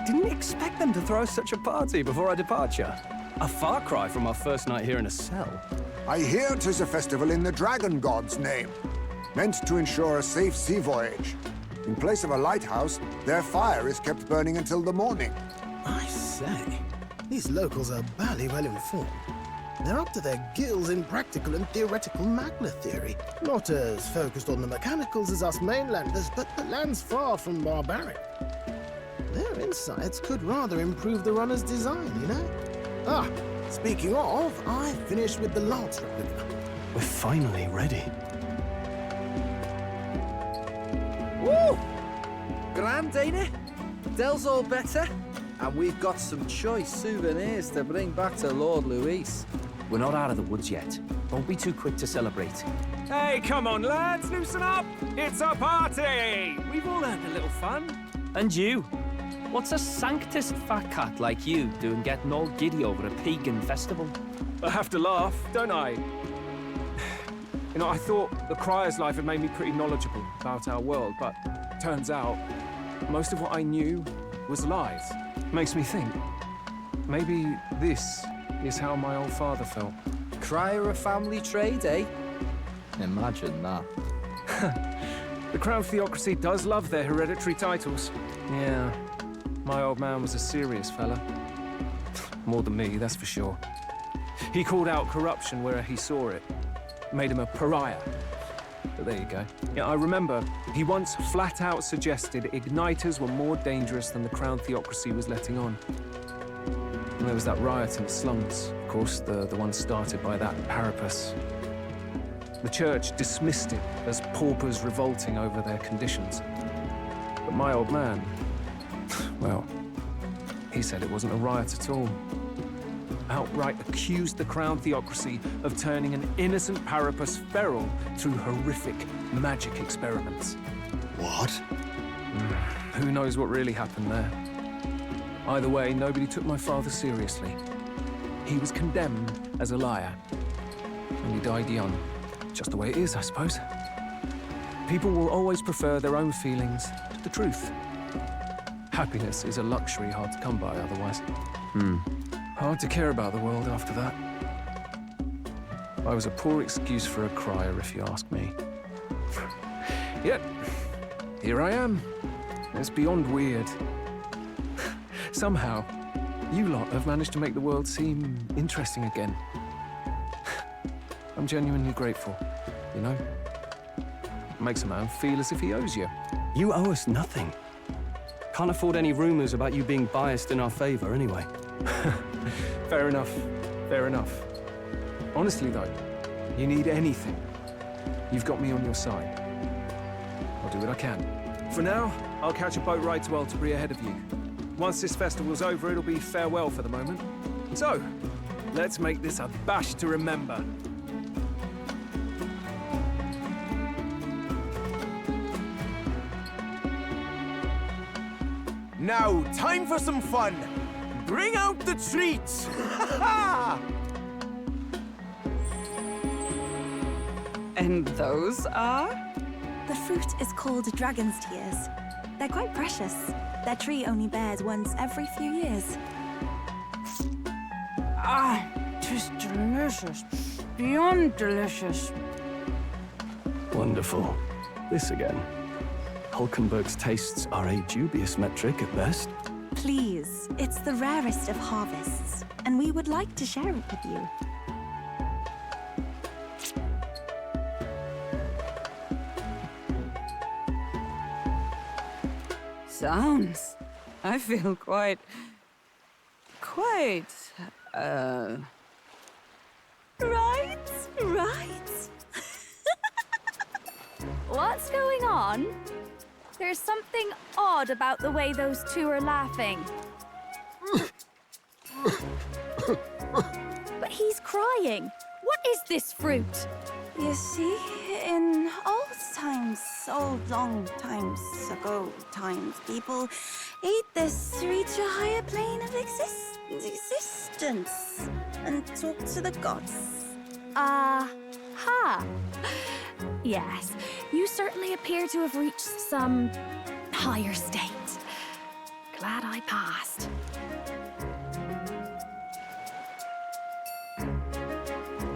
didn't expect them to throw such a party before our departure. A far cry from our first night here in a cell. I hear 'tis a festival in the dragon god's name, meant to ensure a safe sea voyage. In place of a lighthouse, their fire is kept burning until the morning. I say, these locals are barely well informed. They're up to their gills in practical and theoretical magna theory. Not as focused on the mechanicals as us mainlanders, but the land's far from barbaric. Their insights could rather improve the runner's design, you know? Ah, speaking of, I finished with the lance replica. We're finally ready. Woo! Grand, ain't it? Dell's all better. And we've got some choice souvenirs to bring back to Lord Luis. We're not out of the woods yet. Don't be too quick to celebrate. Hey, come on, lads, loosen up! It's a party! We've all had a little fun. And you? What's a sanctist fat cat like you doing getting all giddy over a pagan festival? I have to laugh, don't I? You know, I thought the Crier's life had made me pretty knowledgeable about our world, but turns out most of what I knew was lies. Makes me think, maybe this is how my old father felt. Crier a family trade, eh? Imagine that. The Crown Theocracy does love their hereditary titles. Yeah, my old man was a serious fella. More than me, that's for sure. He called out corruption where he saw it. Made him a pariah. But there you go. Yeah, I remember he once flat out suggested igniters were more dangerous than the Crown Theocracy was letting on. And there was that riot in the slums, of course, the one started by that Parapus. The church dismissed it as paupers revolting over their conditions. But my old man, well, he said it wasn't a riot at all. Outright accused the Crown Theocracy of turning an innocent Parapus feral through horrific magic experiments. What? Who knows what really happened there? Either way, nobody took my father seriously. He was condemned as a liar. And he died young. Just the way it is, I suppose. People will always prefer their own feelings to the truth. Happiness is a luxury hard to come by otherwise. Hard to care about the world after that. I was a poor excuse for a crier, if you ask me. Yet, here I am. It's beyond weird. Somehow, you lot have managed to make the world seem interesting again. I'm genuinely grateful, you know? It makes a man feel as if he owes you. You owe us nothing. Can't afford any rumors about you being biased in our favor anyway. Fair enough, fair enough. Honestly though, you need anything, you've got me on your side. I'll do what I can. For now, I'll catch a boat ride to Altabury ahead of you. Once this festival's over, it'll be farewell for the moment. So, let's make this a bash to remember. Now, time for some fun. Bring out the treats! And those are? The fruit is called dragon's tears. They're quite precious. Their tree only bears once every few years. Ah, just delicious. Beyond delicious. Wonderful. This again. Hulkenberg's tastes are a dubious metric at best. Please, it's the rarest of harvests, and we would like to share it with you. Sounds. I feel quite... Right? What's going on? There's something odd about the way those two are laughing. But he's crying. What is this fruit? You see, in long times ago, people ate this to reach a higher plane of existence and talk to the gods. Ha! Yes, you certainly appear to have reached some higher state. Glad I passed.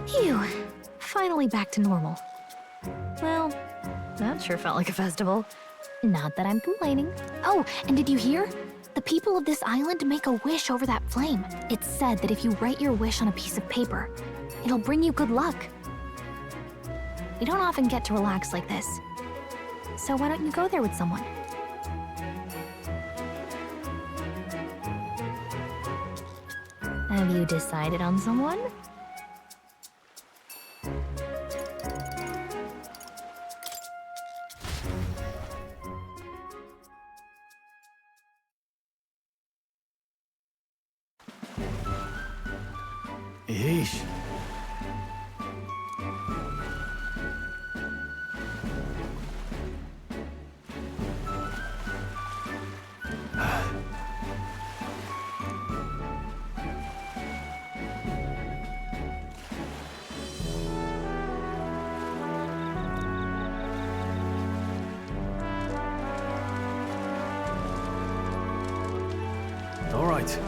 Phew. Finally back to normal. Well, that sure felt like a festival. Not that I'm complaining. Oh, and did you hear? The people of this island make a wish over that flame. It's said that if you write your wish on a piece of paper, it'll bring you good luck. We don't often get to relax like this. So why don't you go there with someone? Have you decided on someone? Yeesh. All right.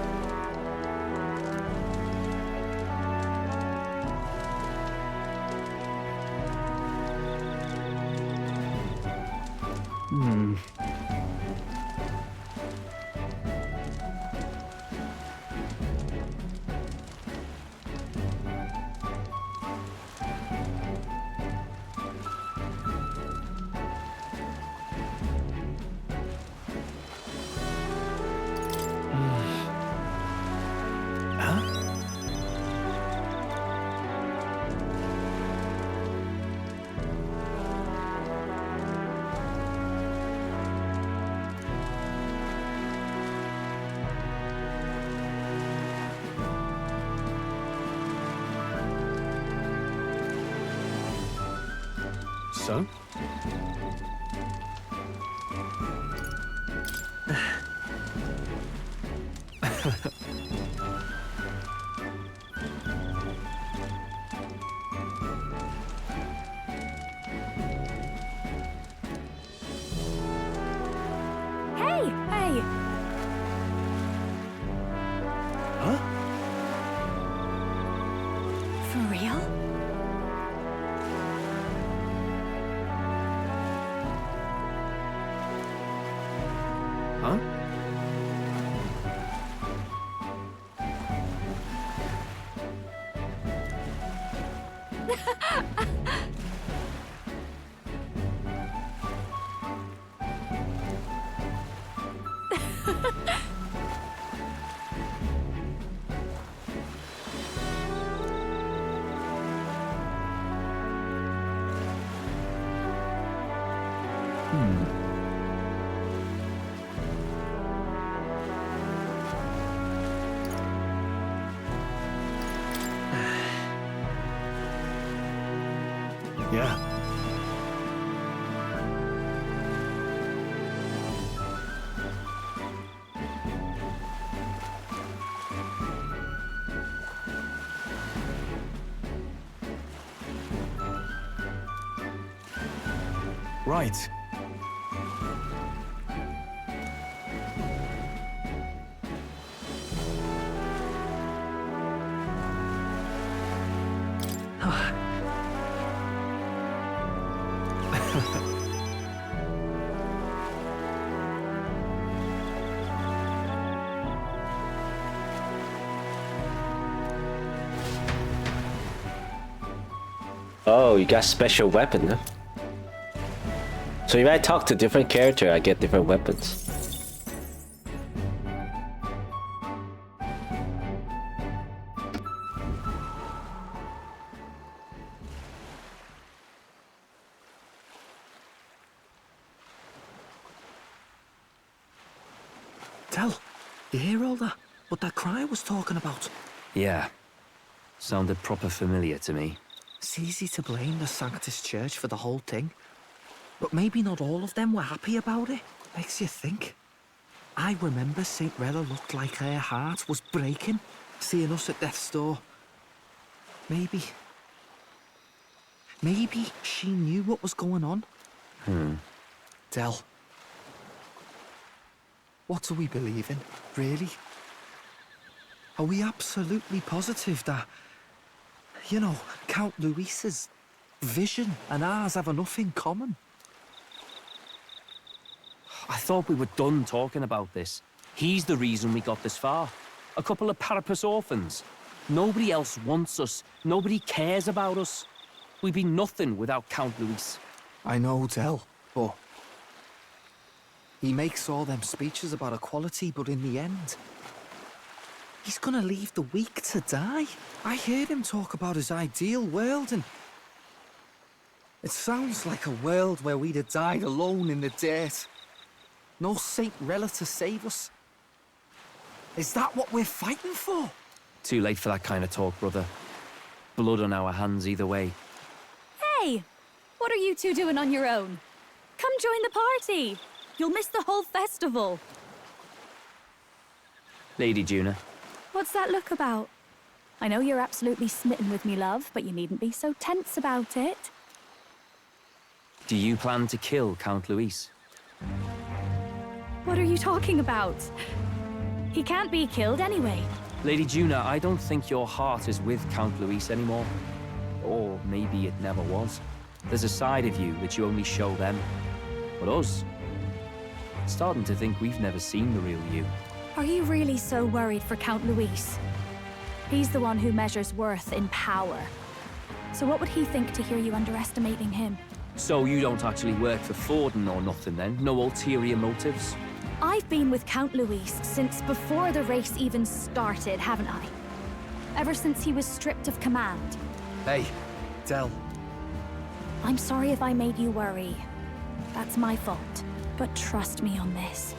So? Hey, hey! Huh? For real? Huh? Yeah. Right. Oh, you got special weapon, huh? So if I talk to different character, I get different weapons. Tell, you hear all that? What that cry was talking about? Yeah. Sounded proper familiar to me. It's easy to blame the Sanctus Church for the whole thing. But maybe not all of them were happy about it. Makes you think. I remember St. Rella looked like her heart was breaking, seeing us at death's door. Maybe she knew what was going on. Del. What do we believe in, really? Are we absolutely positive that, you know, Count Luis's vision and ours have enough in common? I thought we were done talking about this. He's the reason we got this far. A couple of parapus orphans. Nobody else wants us. Nobody cares about us. We'd be nothing without Count Luis. I know, Del, but he makes all them speeches about equality, but in the end, he's gonna leave the weak to die. I heard him talk about his ideal world, and it sounds like a world where we'd have died alone in the dirt. No Saint Rella to save us. Is that what we're fighting for? Too late for that kind of talk, brother. Blood on our hands either way. Hey! What are you two doing on your own? Come join the party! You'll miss the whole festival. Lady Juna. What's that look about? I know you're absolutely smitten with me, love, but you needn't be so tense about it. Do you plan to kill Count Luis? What are you talking about? He can't be killed anyway. Lady Juna, I don't think your heart is with Count Luis anymore. Or maybe it never was. There's a side of you that you only show them. But us, starting to think we've never seen the real you. Are you really so worried for Count Luis? He's the one who measures worth in power. So what would he think to hear you underestimating him? So you don't actually work for Forden or nothing then? No ulterior motives? I've been with Count Luis since before the race even started, haven't I? Ever since he was stripped of command. Hey, Del. I'm sorry if I made you worry. That's my fault. But trust me on this.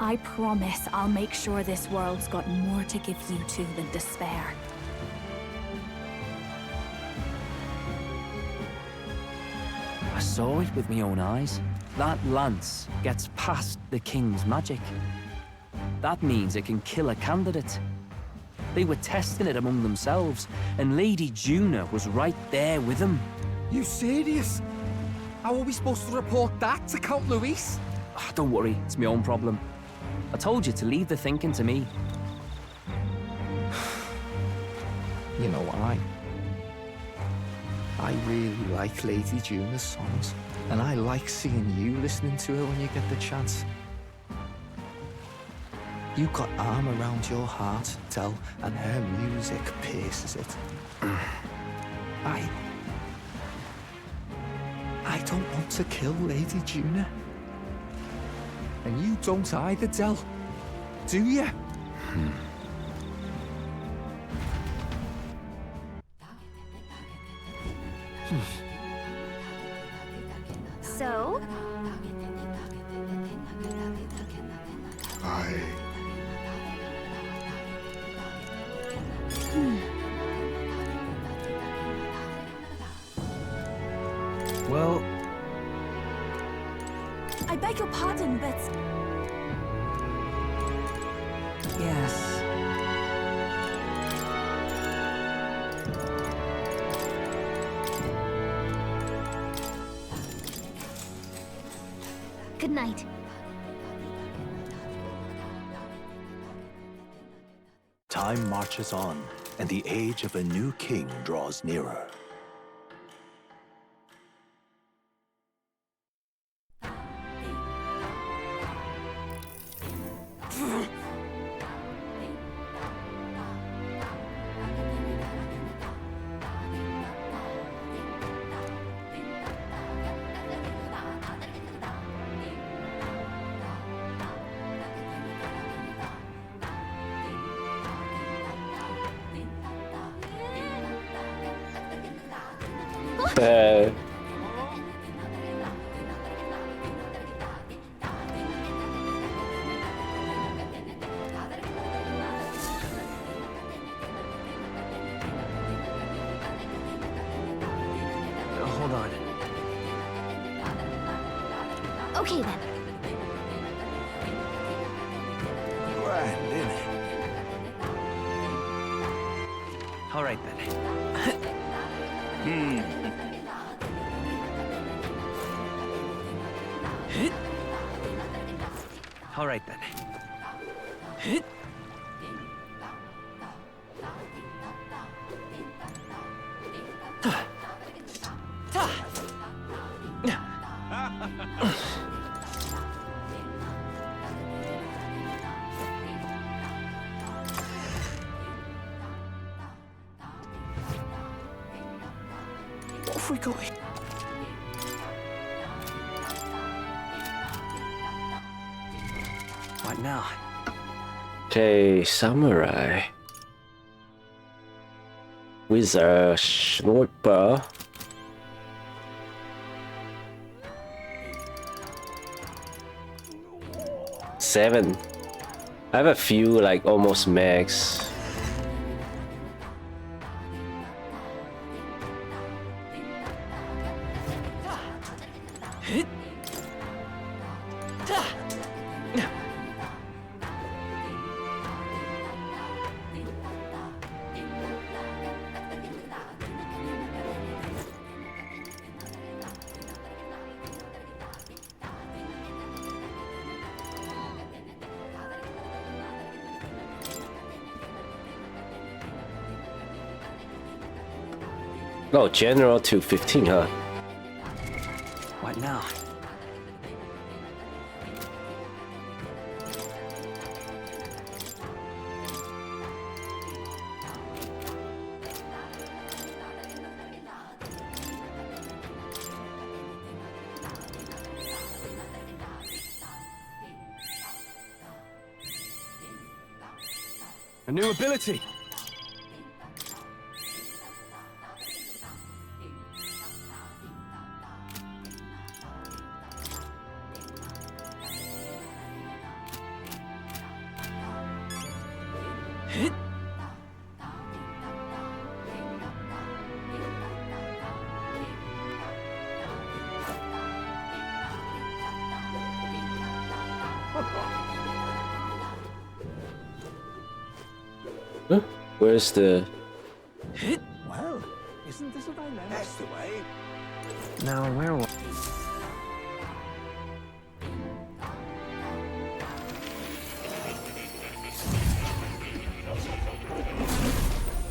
I promise I'll make sure this world's got more to give you two than despair. I saw it with my own eyes. That lance gets past the king's magic. That means it can kill a candidate. They were testing it among themselves, and Lady Juna was right there with them. You serious? How are we supposed to report that to Count Luis? Oh, don't worry, it's my own problem. I told you to leave the thinking to me. You know, I really like Lady Juna's songs, and I like seeing you listening to her when you get the chance. You've got arm around your heart, Del, and her music pierces it. I don't want to kill Lady Juna. And you don't either, Del. Do you? So? Well... I beg your pardon, but... Yes. Good night. Time marches on, and the age of a new king draws nearer. Hold on. Okay then. Grand, innit? All right then. All right then. Off we go. What now? Okay, samurai. With a short bow. Seven. I have a few like almost max. Oh, general to 15, huh? What now? A new ability. Huh? Where's the... Well, isn't this a dilemma? That's the way. Now, where was...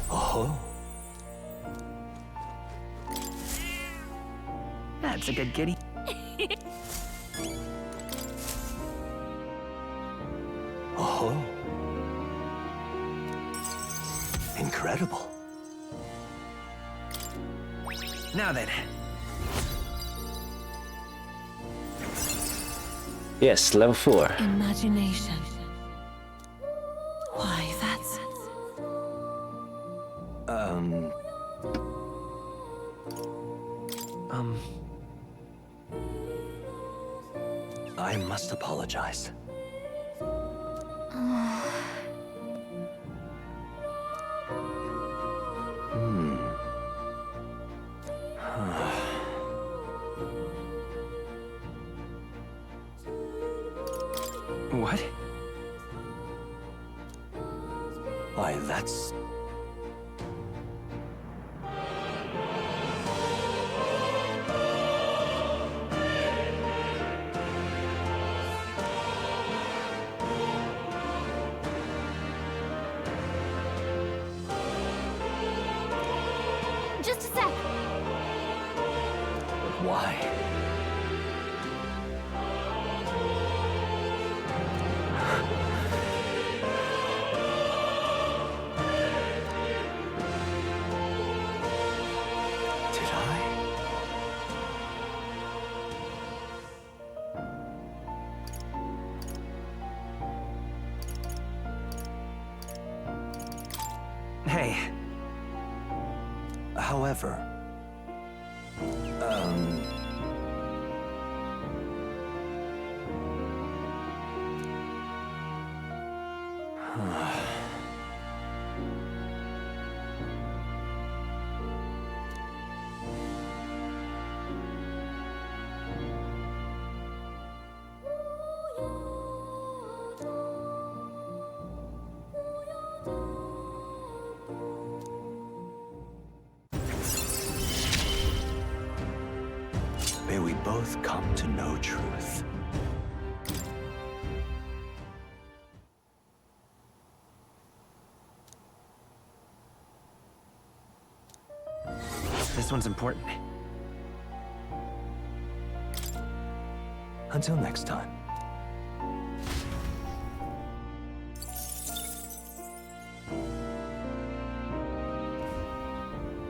Oh. That's a good kitty. Oh. Incredible. Now then. Yes, level 4. Imagination. Why, that's... I must apologize. What? Why, that's... Just a sec. But why? Did I? Hey, However, may we both come to know truth. This one's important. Until next time.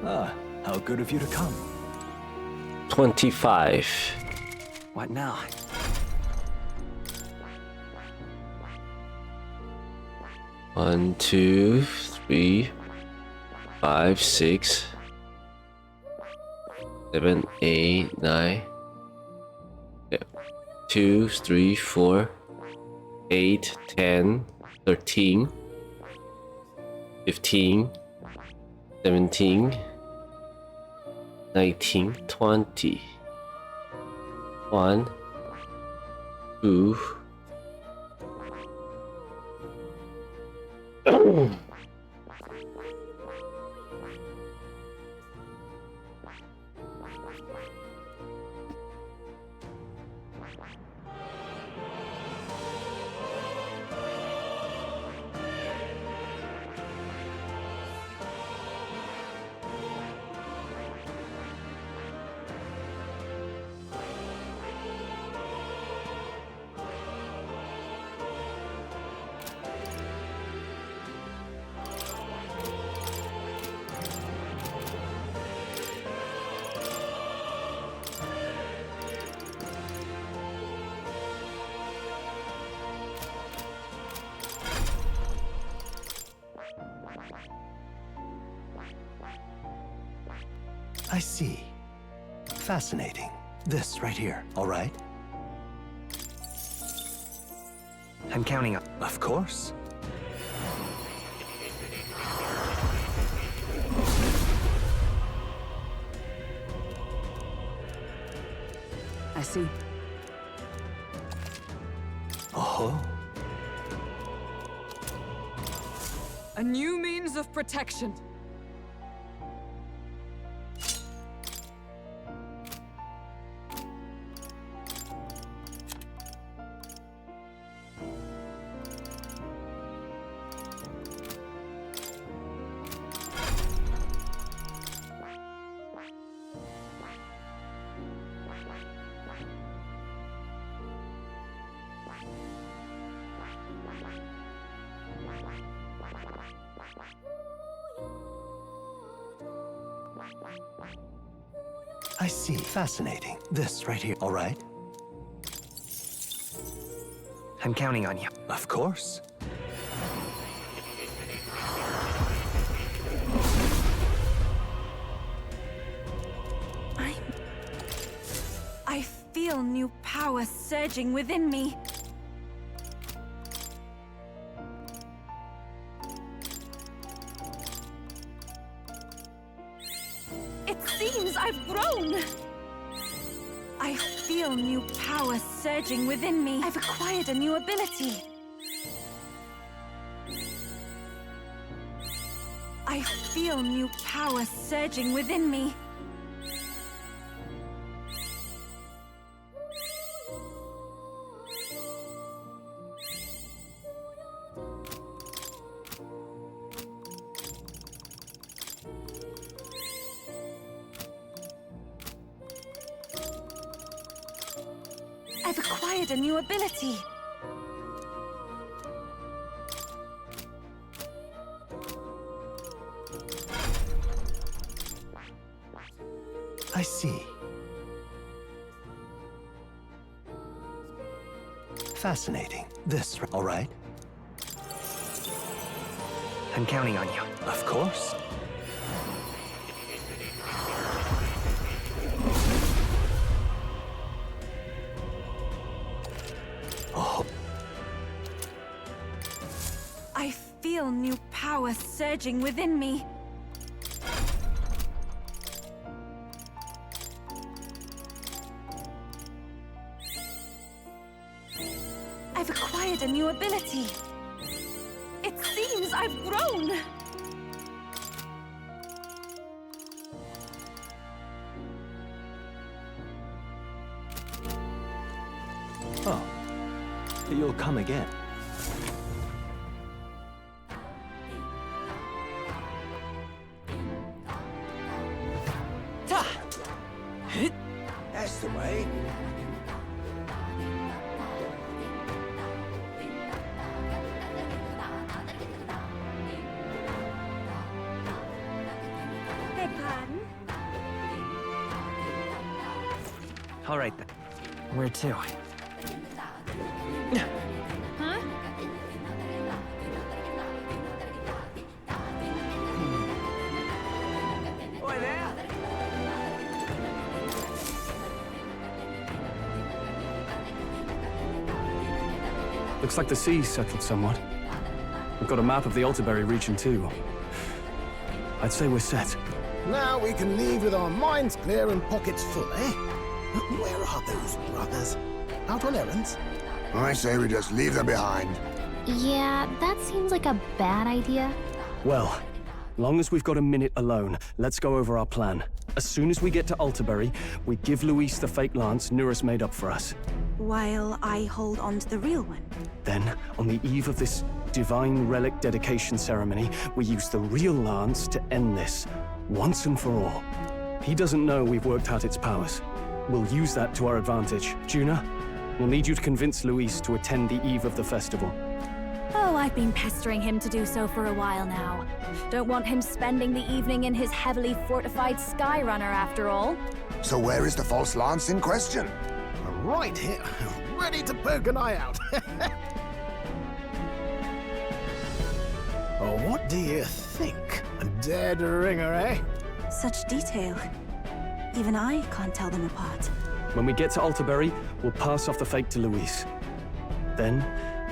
Ah, how good of you to come. 25. What now? One, 2, 3, 5, 6, 7, 8, 9. Yeah. 2, 3, 4, 8, 10, 13, 15, 17, 19, 20. 1, 2. I see. Fascinating. This right here, all right? I'm counting on... Of course. I see. Oh. A new means of protection. I see. Fascinating. This right here, all right? I'm counting on you. Of course. I feel new power surging within me. It seems I've grown. I feel new power surging within me. I've acquired a new ability. I feel new power surging within me. I've acquired a new ability. I see. Fascinating. This, all right? I'm counting on you. Of course. Oh. I feel new power surging within me. I've acquired a new ability. It seems I've grown. Oh. You'll come again. That's the way. Beg pardon? All right, then. Where to? Huh? Oi there! Looks like the sea's settled somewhat. We've got a map of the Alterberry region too. I'd say we're set. Now we can leave with our minds clear and pockets full, eh? Where are those brothers? Out on errands? I say we just leave them behind. Yeah, that seems like a bad idea. Well, long as we've got a minute alone, let's go over our plan. As soon as we get to Alterberry, we give Luis the fake lance Nurus made up for us. While I hold on to the real one. Then, on the eve of this divine relic dedication ceremony, we use the real lance to end this, once and for all. He doesn't know we've worked out its powers. We'll use that to our advantage. Juna, we'll need you to convince Luis to attend the eve of the festival. Oh, I've been pestering him to do so for a while now. Don't want him spending the evening in his heavily fortified Skyrunner after all. So where is the false lance in question? Right here, ready to poke an eye out. Oh, what do you think? A dead ringer, eh? Such detail. Even I can't tell them apart. When we get to Alterberry, we'll pass off the fake to Luis. Then,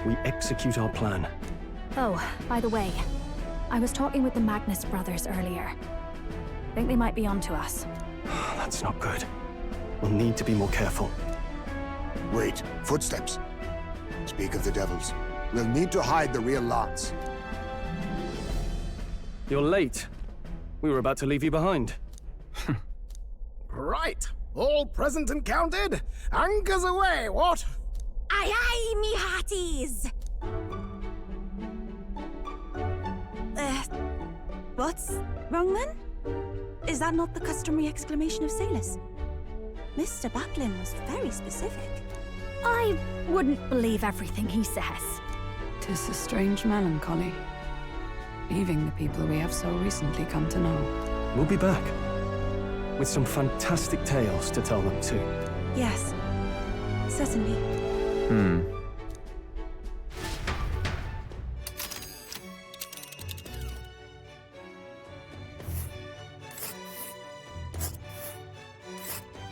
we execute our plan. Oh, by the way, I was talking with the Magnus brothers earlier. Think they might be onto us. That's not good. We'll need to be more careful. Wait, footsteps. Speak of the devils. We'll need to hide the real lance. You're late. We were about to leave you behind. Right, all present and counted? Anchors away, what? Aye aye, me hearties! What's wrong then? Is that not the customary exclamation of sailors? Mr. Buckland was very specific. I wouldn't believe everything he says. 'Tis a strange melancholy, leaving the people we have so recently come to know. We'll be back. With some fantastic tales to tell them too. Yes, certainly.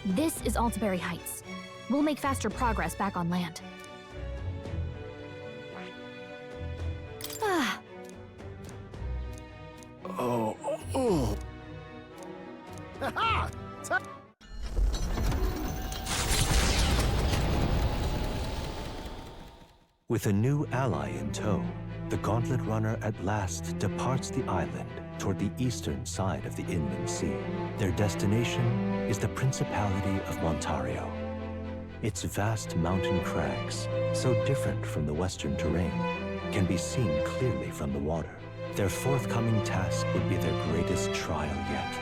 This is Alterberry Heights. We'll make faster progress back on land. Ah, Oh. Ha-ha! With a new ally in tow, the Gauntlet Runner at last departs the island toward the eastern side of the inland sea. Their destination is the Principality of Montario. Its vast mountain crags, so different from the western terrain, can be seen clearly from the water. Their forthcoming task would be their greatest trial yet.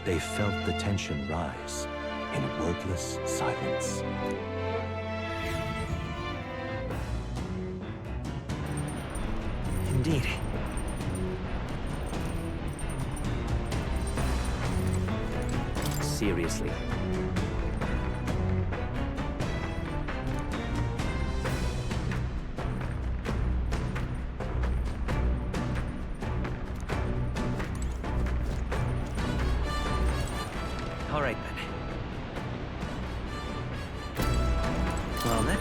They felt the tension rise in wordless silence. Indeed. Seriously. All right, then. Well, then.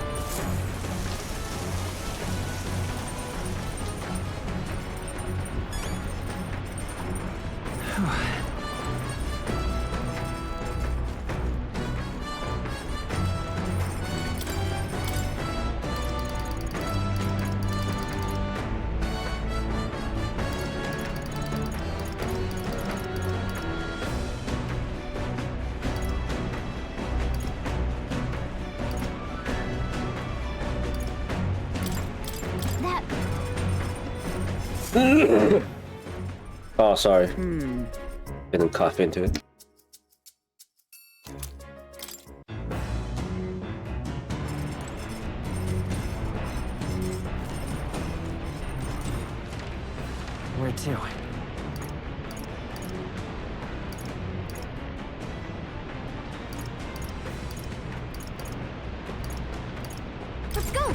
Oh, sorry. Didn't cough into it. Where to? Let's go!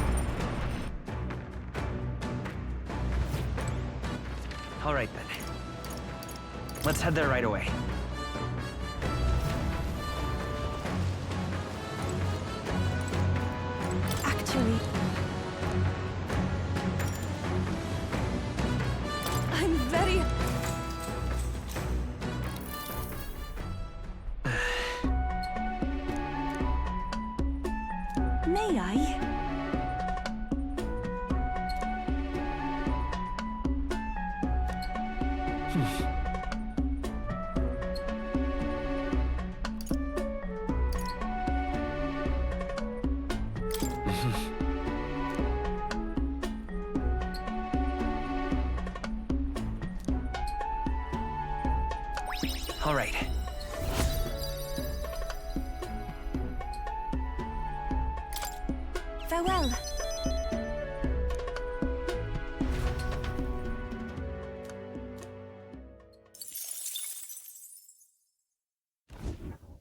All right, then. Let's head there right away. Actually, I'm very... May I? All right. Farewell.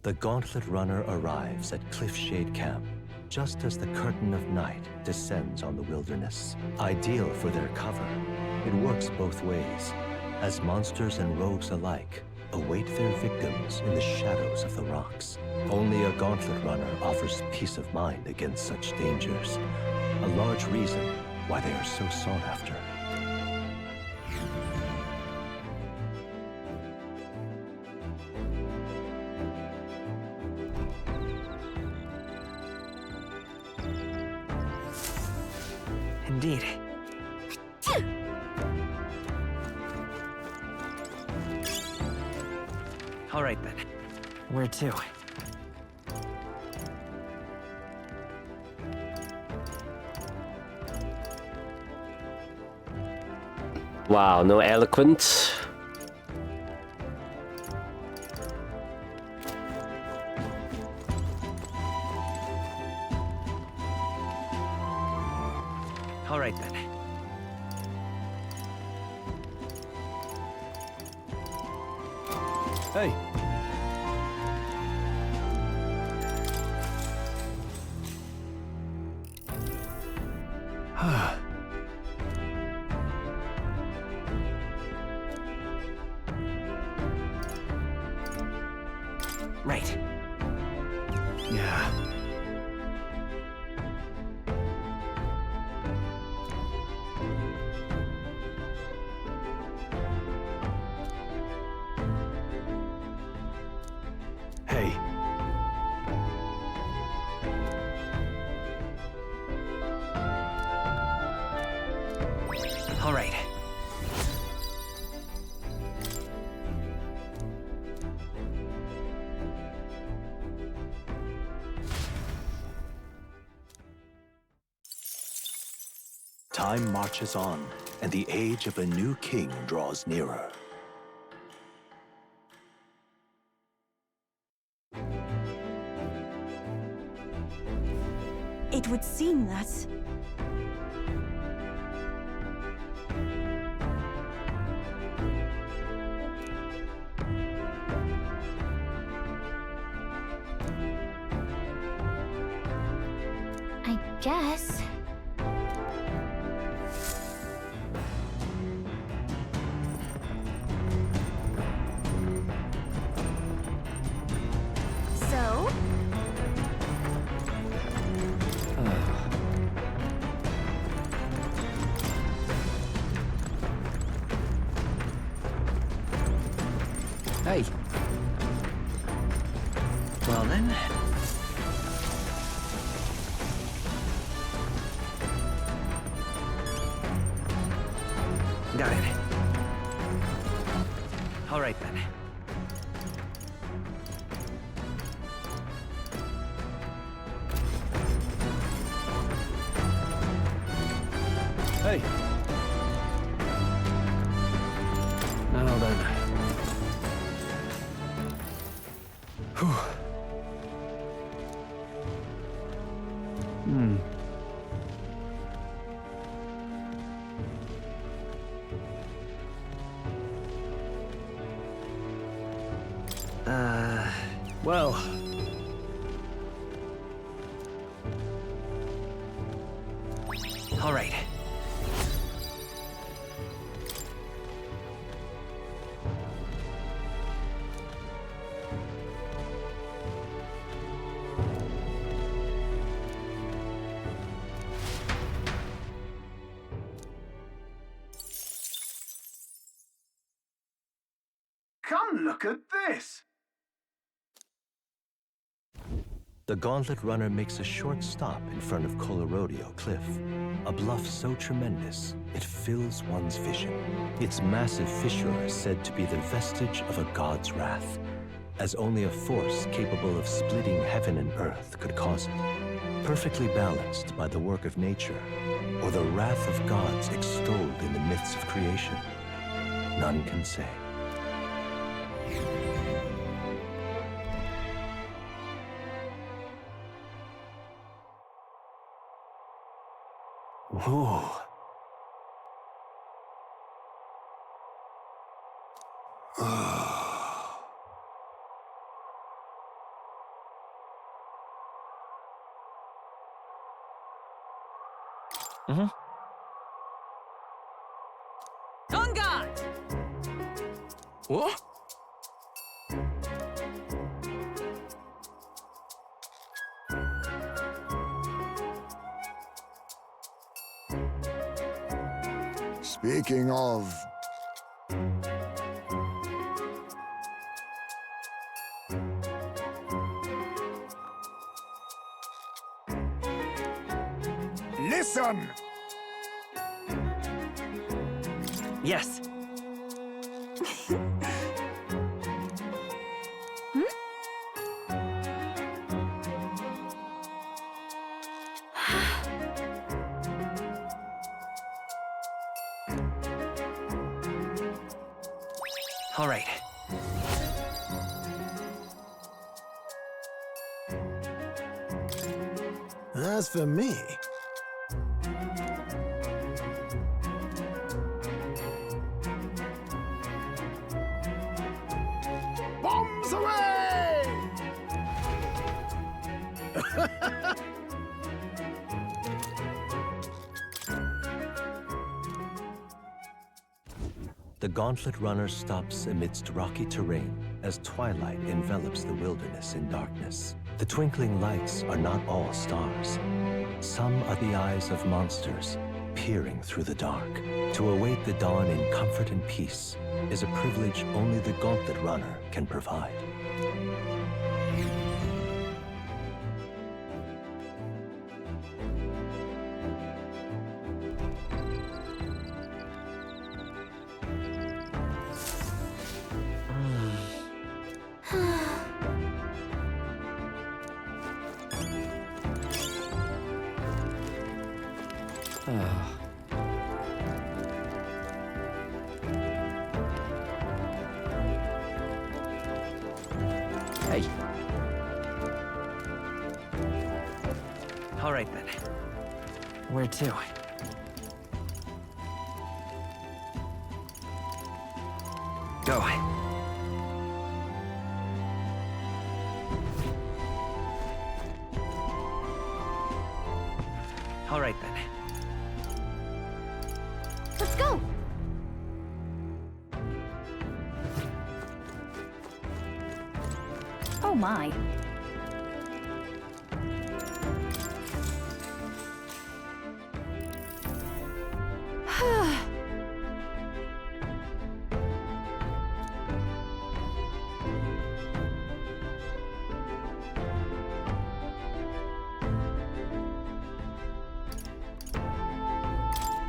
The Gauntlet Runner arrives at Cliffshade Camp, just as the curtain of night descends on the wilderness. Ideal for their cover, it works both ways, as monsters and rogues alike await their victims in the shadows of the rocks. Only a Gauntlet Runner offers peace of mind against such dangers, a large reason why they are so sought after. Indeed. All right, then. Where to? Wow, no eloquence. All right, then. Hey. Right. Yeah. Hey. All right. Time marches on, and the age of a new king draws nearer. It would seem that... I guess. So? Hey. Well then. Got it. All right then. Hey. Now then. Whew. Well... All right. Come look at this! The Gauntlet Runner makes a short stop in front of Colorodeo Cliff, a bluff so tremendous it fills one's vision. Its massive fissure is said to be the vestige of a god's wrath, as only a force capable of splitting heaven and earth could cause it. Perfectly balanced by the work of nature, or the wrath of gods extolled in the myths of creation, none can say. Whoa. On guard! What? Speaking of... Listen! Yes. All right. As for me, bombs away! The Gauntlet Runner stops amidst rocky terrain as twilight envelops the wilderness in darkness. The twinkling lights are not all stars. Some are the eyes of monsters peering through the dark. To await the dawn in comfort and peace is a privilege only the Gauntlet Runner can provide. Hey. All right, then. Where to? Go. All right, then. Let's go! Oh my.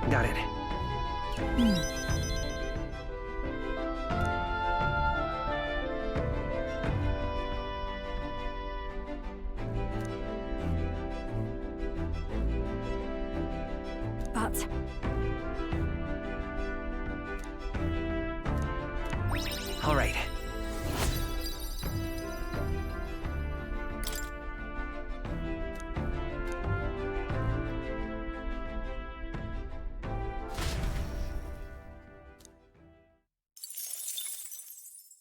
Got it. But All right.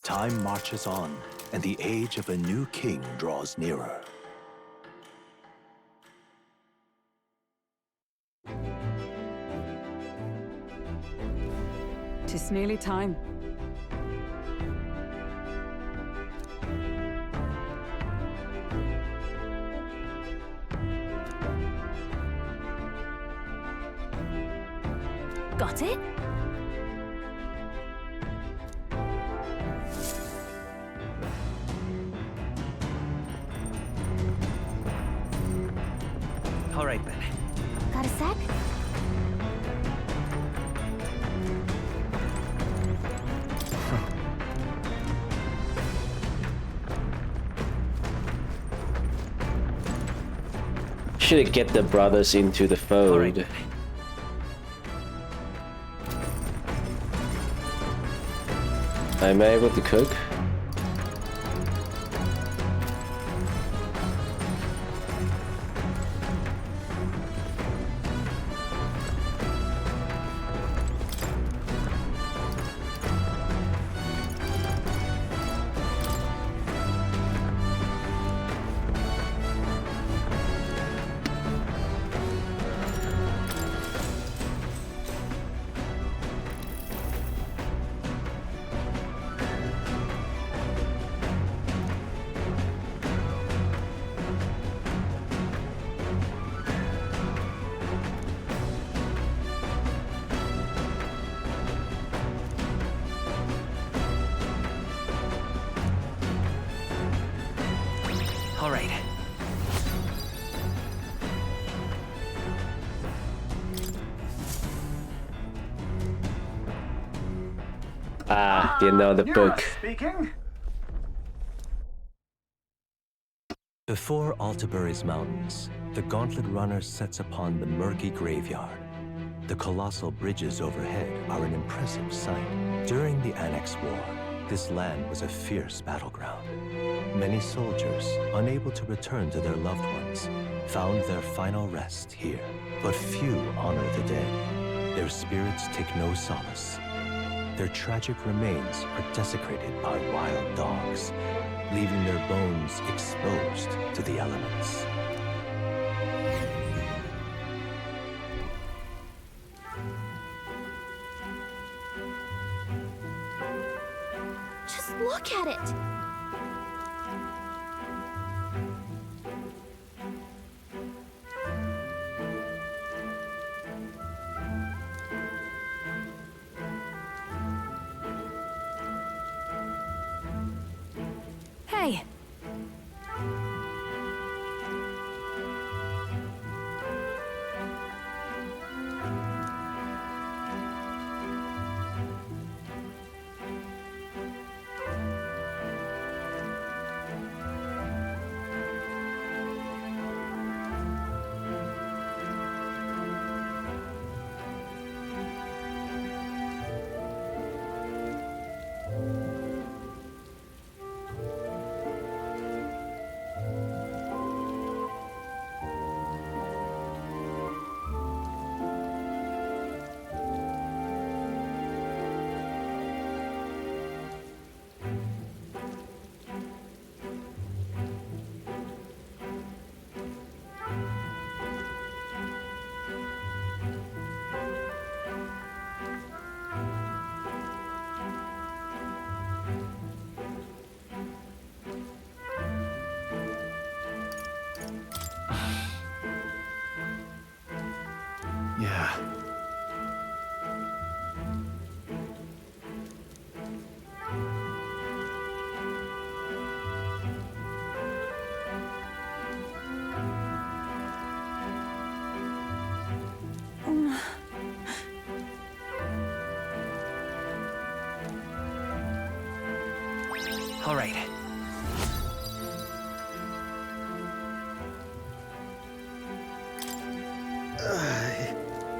Time marches on, and the age of a new king draws nearer. Tis nearly time. Got it? All right, then. Got a sec? Should get the brothers into the fold. Am I able to cook? All right. Ah, didn't know the book. Speaking. Before Altabury's mountains, the Gauntlet Runner sets upon the murky graveyard. The colossal bridges overhead are an impressive sight. During the Annex War, this land was a fierce battleground. Many soldiers, unable to return to their loved ones, found their final rest here. But few honor the dead. Their spirits take no solace. Their tragic remains are desecrated by wild dogs, leaving their bones exposed to the elements. Just look at it! Hey! Yeah. All right.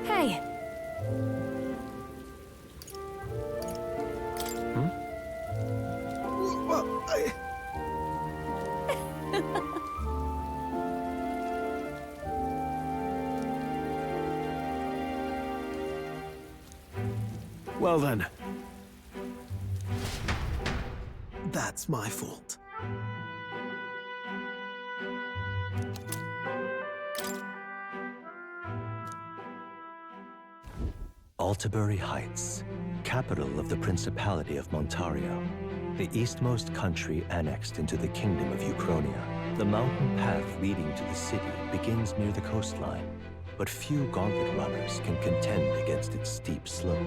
Hey! Well, Well then. that's my fault. Altabury Heights, capital of the Principality of Montario, the eastmost country annexed into the Kingdom of Uchronia. The mountain path leading to the city begins near the coastline, but few gauntlet runners can contend against its steep slope.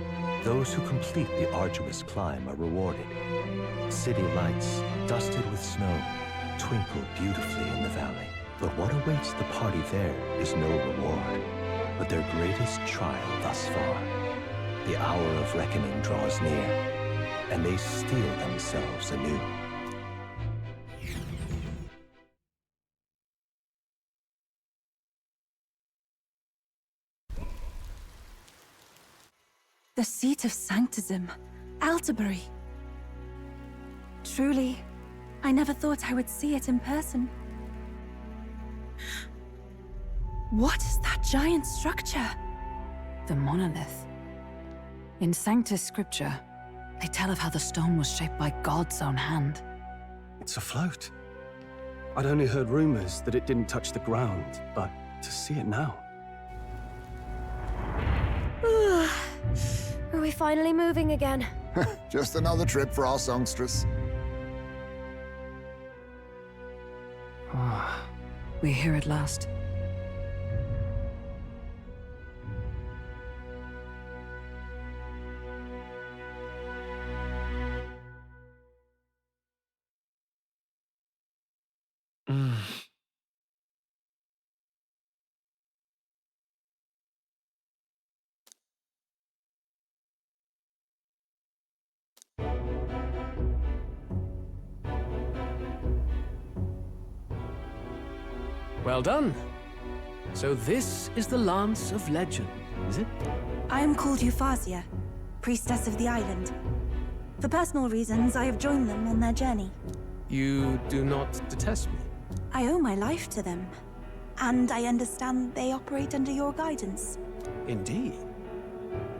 Those who complete the arduous climb are rewarded. City lights, dusted with snow, twinkle beautifully in the valley. But what awaits the party there is no reward, but their greatest trial thus far. The hour of reckoning draws near, and they steel themselves anew. The seat of sanctism, Altabury. Truly, I never thought I would see it in person. What is that giant structure? The monolith. In Sanctus Scripture, they tell of how the stone was shaped by God's own hand. It's afloat. I'd only heard rumors that it didn't touch the ground, but to see it now. Are we finally moving again? Just another trip for our songstress. We're here at last. Well done. So this is the Lance of Legend, is it? I am called ReFantazio, priestess of the island. For personal reasons, I have joined them on their journey. You do not detest me? I owe my life to them, and I understand they operate under your guidance. Indeed.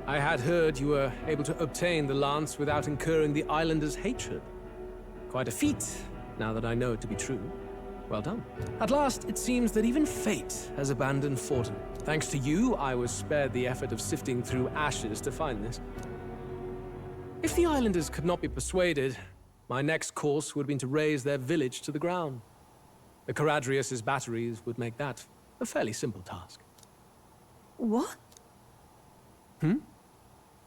I had heard you were able to obtain the lance without incurring the islanders' hatred. Quite a feat, now that I know it to be true. Well done. At last, it seems that even fate has abandoned Fortin. Thanks to you, I was spared the effort of sifting through ashes to find this. If the islanders could not be persuaded, my next course would have been to raze their village to the ground. The Caradrius' batteries would make that a fairly simple task. What?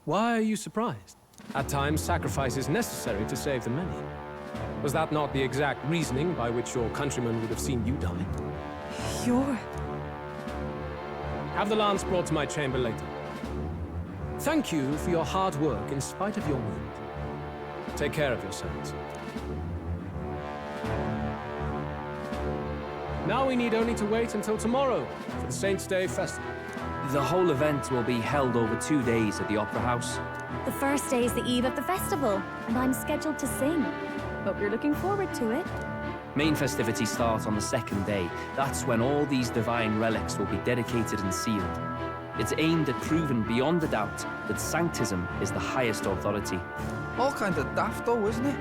Why are you surprised? At times, sacrifice is necessary to save the many. Was that not the exact reasoning by which your countrymen would have seen you die? You're... Have the lance brought to my chamber later. Thank you for your hard work in spite of your wound. Take care of yourselves. Now we need only to wait until tomorrow for the Saints' Day festival. The whole event will be held over 2 days at the Opera House. The first day is the eve of the festival, and I'm scheduled to sing. Hope you're looking forward to it. Main festivities start on the second day. That's when all these divine relics will be dedicated and sealed. It's aimed at proving beyond a doubt that Sanctism is the highest authority. All kind of daft though, isn't it?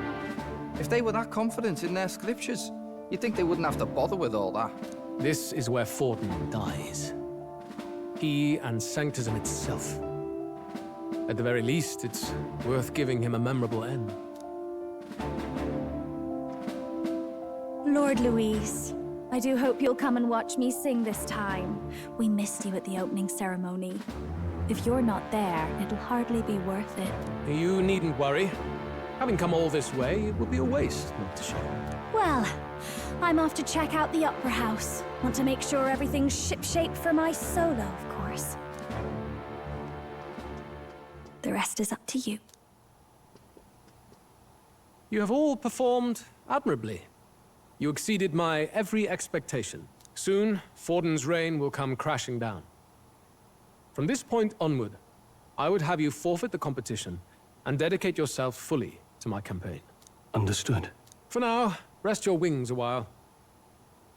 If they were that confident in their scriptures, you'd think they wouldn't have to bother with all that. This is where Fortin dies. He and Sanctism itself. At the very least, it's worth giving him a memorable end. Lord Louise, I do hope you'll come and watch me sing this time. We missed you at the opening ceremony. If you're not there, it'll hardly be worth it. You needn't worry. Having come all this way, it would be a waste not to show. Well, I'm off to check out the Opera House. Want to make sure everything's shipshape for my solo, of course. The rest is up to you. You have all performed admirably. You exceeded my every expectation. Soon, Fortin's reign will come crashing down. From this point onward, I would have you forfeit the competition and dedicate yourself fully to my campaign. Understood. For now, rest your wings a while.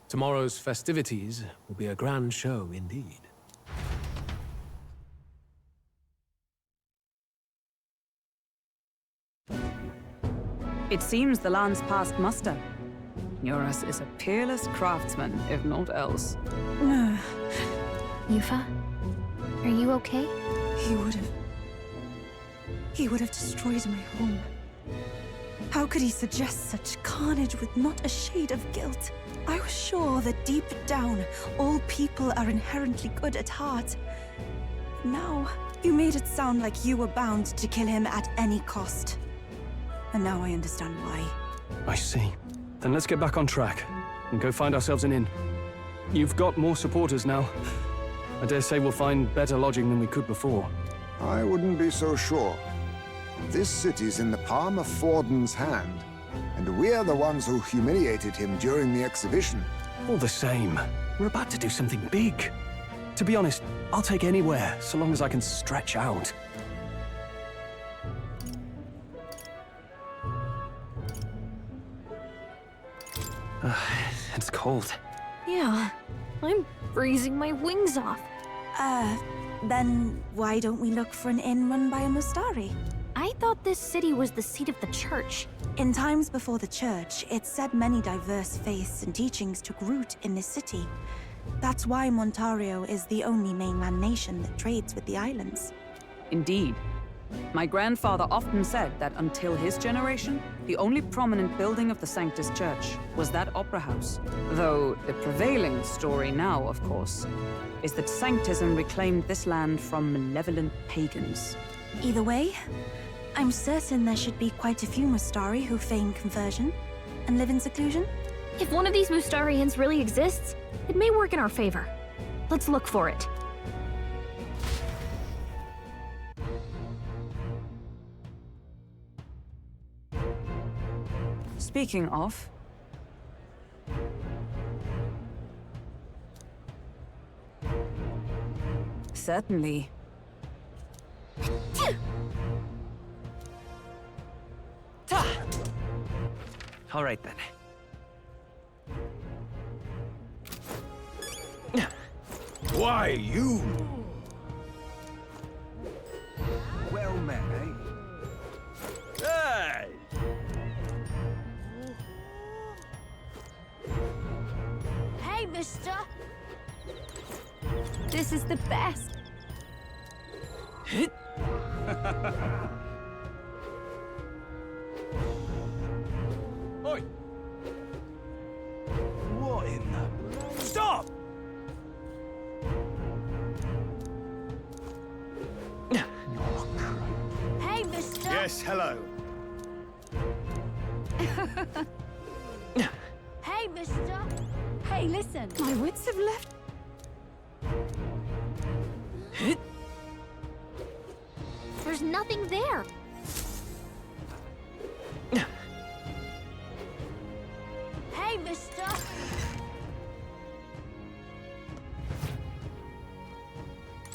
Tomorrow's festivities will be a grand show indeed. It seems the lance passed muster. Eurus is a peerless craftsman, if not else. Yufa, are you okay? He would have destroyed my home. How could he suggest such carnage with not a shade of guilt? I was sure that deep down, all people are inherently good at heart. Now, you made it sound like you were bound to kill him at any cost. And now I understand why. I see. Then let's get back on track and go find ourselves an inn. You've got more supporters now. I dare say we'll find better lodging than we could before. I wouldn't be so sure. This city's in the palm of Forden's hand, and we're the ones who humiliated him during the exhibition. All the same, we're about to do something big. To be honest, I'll take anywhere, so long as I can stretch out. It's cold. Yeah, I'm freezing my wings off. Then why don't we look for an inn run by a Mustari? I thought this city was the seat of the church. In times before the church, it said many diverse faiths and teachings took root in this city. That's why Montario is the only mainland nation that trades with the islands. Indeed. My grandfather often said that until his generation, the only prominent building of the Sanctus Church was that opera house. Though the prevailing story now, of course, is that Sanctism reclaimed this land from malevolent pagans. Either way, I'm certain there should be quite a few Mustari who feign conversion and live in seclusion. If one of these Mustarians really exists, it may work in our favor. Let's look for it. Speaking of... Certainly. All right, then. Why, you? Well met, eh? Hey! Hey, mister! This is the best. Oi! What in the... Stop! Hey, mister! Yes, hello. Hey, mister! Hey, listen! My wits have left. There's nothing there. Hey, mister!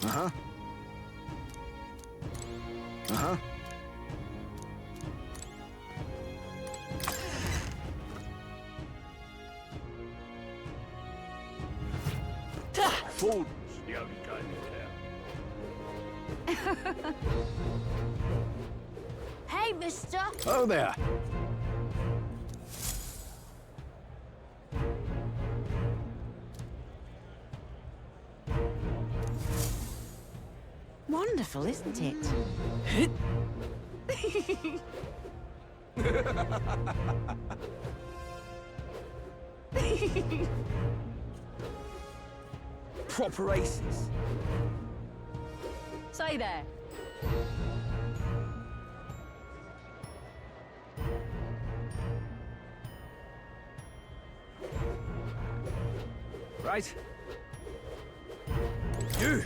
Uh-huh. Uh-huh. Ford's the only game in town. Hey, mister! Oh, there. Wonderful, isn't it? Proper aces. Say there. Right. You!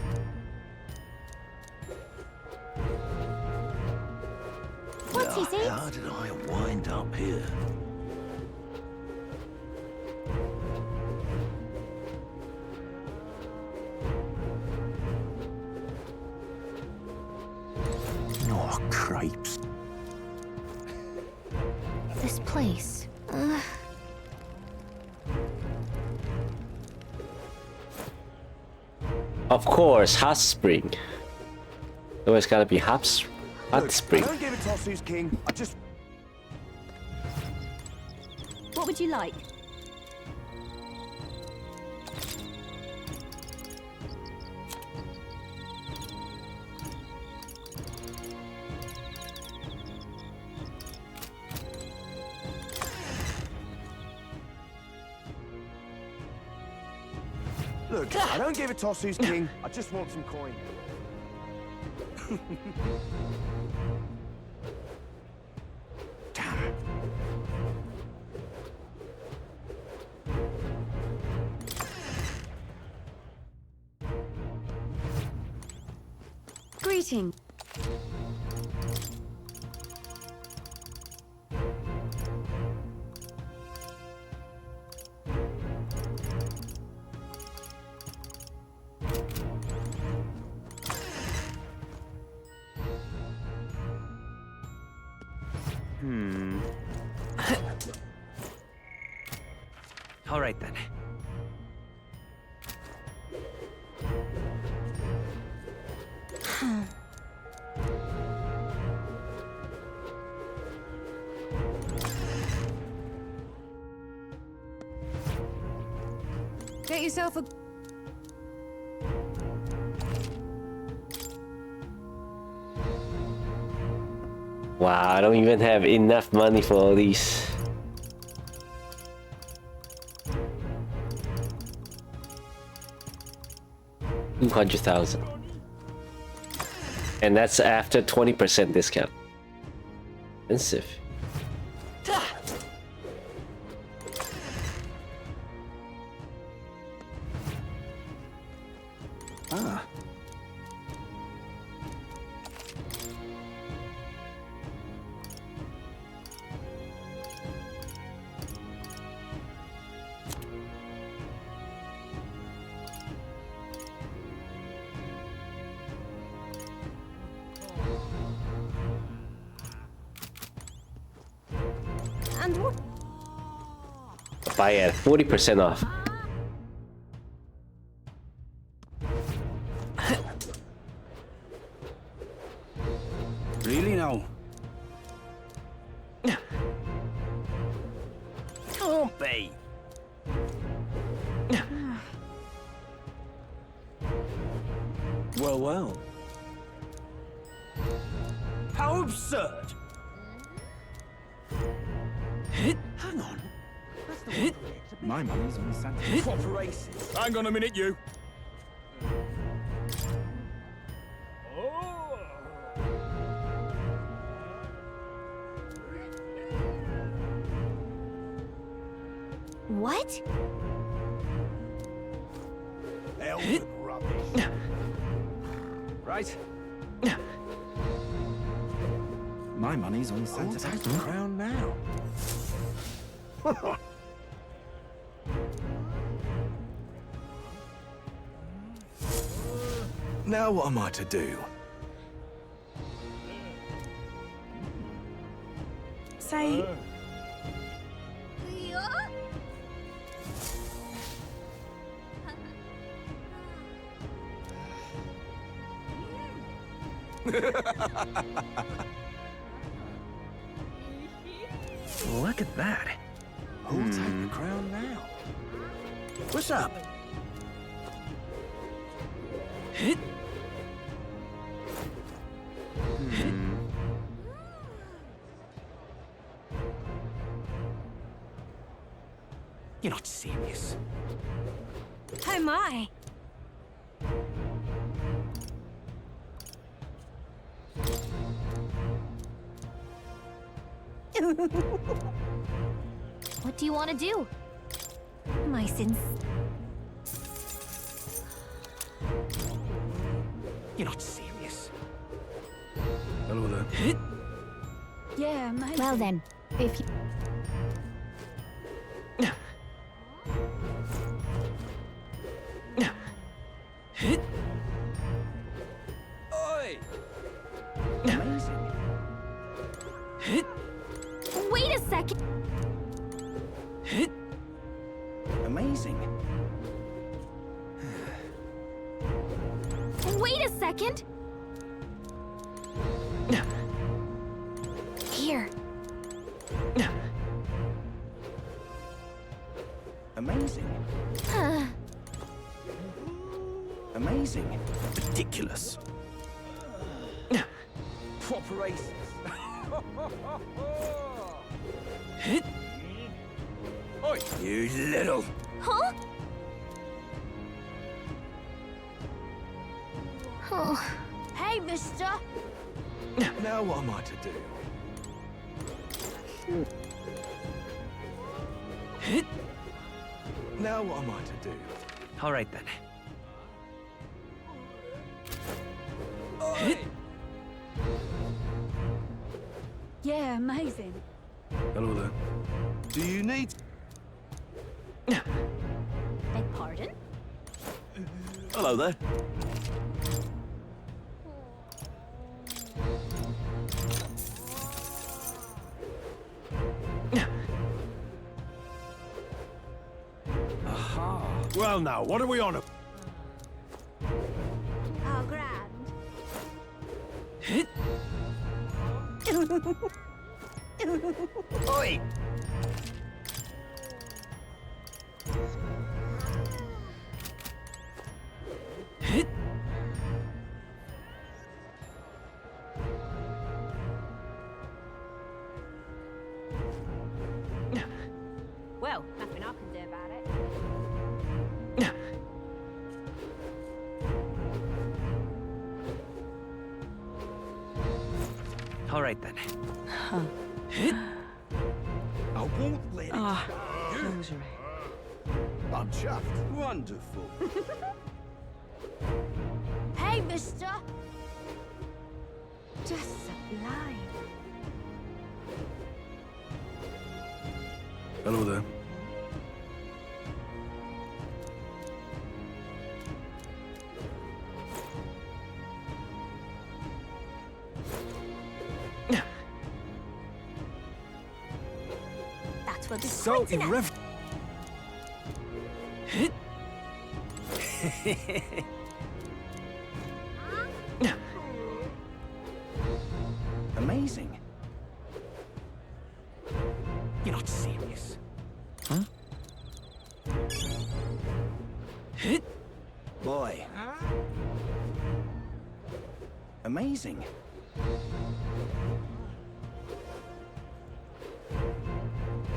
What's he saying? How did I wind up here? Oh, crepes. This place. Of course, hot spring. Always gotta be hot spring. Don't give it toss who's king. I just... What would you like? Look, I don't give a toss who's king. I just want some coin. Greeting. All right then. Get yourself a... Wow, I don't even have enough money for all these. $200,000. And that's after 20% discount. Expensive. Ah. And what? Buy at 40% off. Really now? Can't be. Well, well. How absurd! Hang on. My money's on Santa. Proper races. Hang on a minute, you. What? Elven rubbish. Right. My money's on Santa. Take the crown now. Now what am I to do? Say... Look at that. Who'll take the crown now? What's up? You're not serious. Oh my! What do you want to do? My sins. You're not serious. Hello there. Yeah, my... Well then, if you... Oi! Amazing. Wait a second! Amazing. Wait a second! Here. Amazing. Amazing. Ridiculous. Proper races. Oi, you little... Huh? Oh. Hey, mister! Now what am I to do? Now what am I to do? All right then. Yeah, amazing. Hello there. Do you need... Beg pardon? Hello there. Aha. Well now, what are we on? How grand. Oi! Well, nothing I can do about it. All right then. I won't let it Ah, stand. rosary. I'm chuffed. Wonderful. Hey, mister! Just sublime. Hello there. That's what this So, in rev... Amazing. You're not serious. Huh? Boy. Amazing.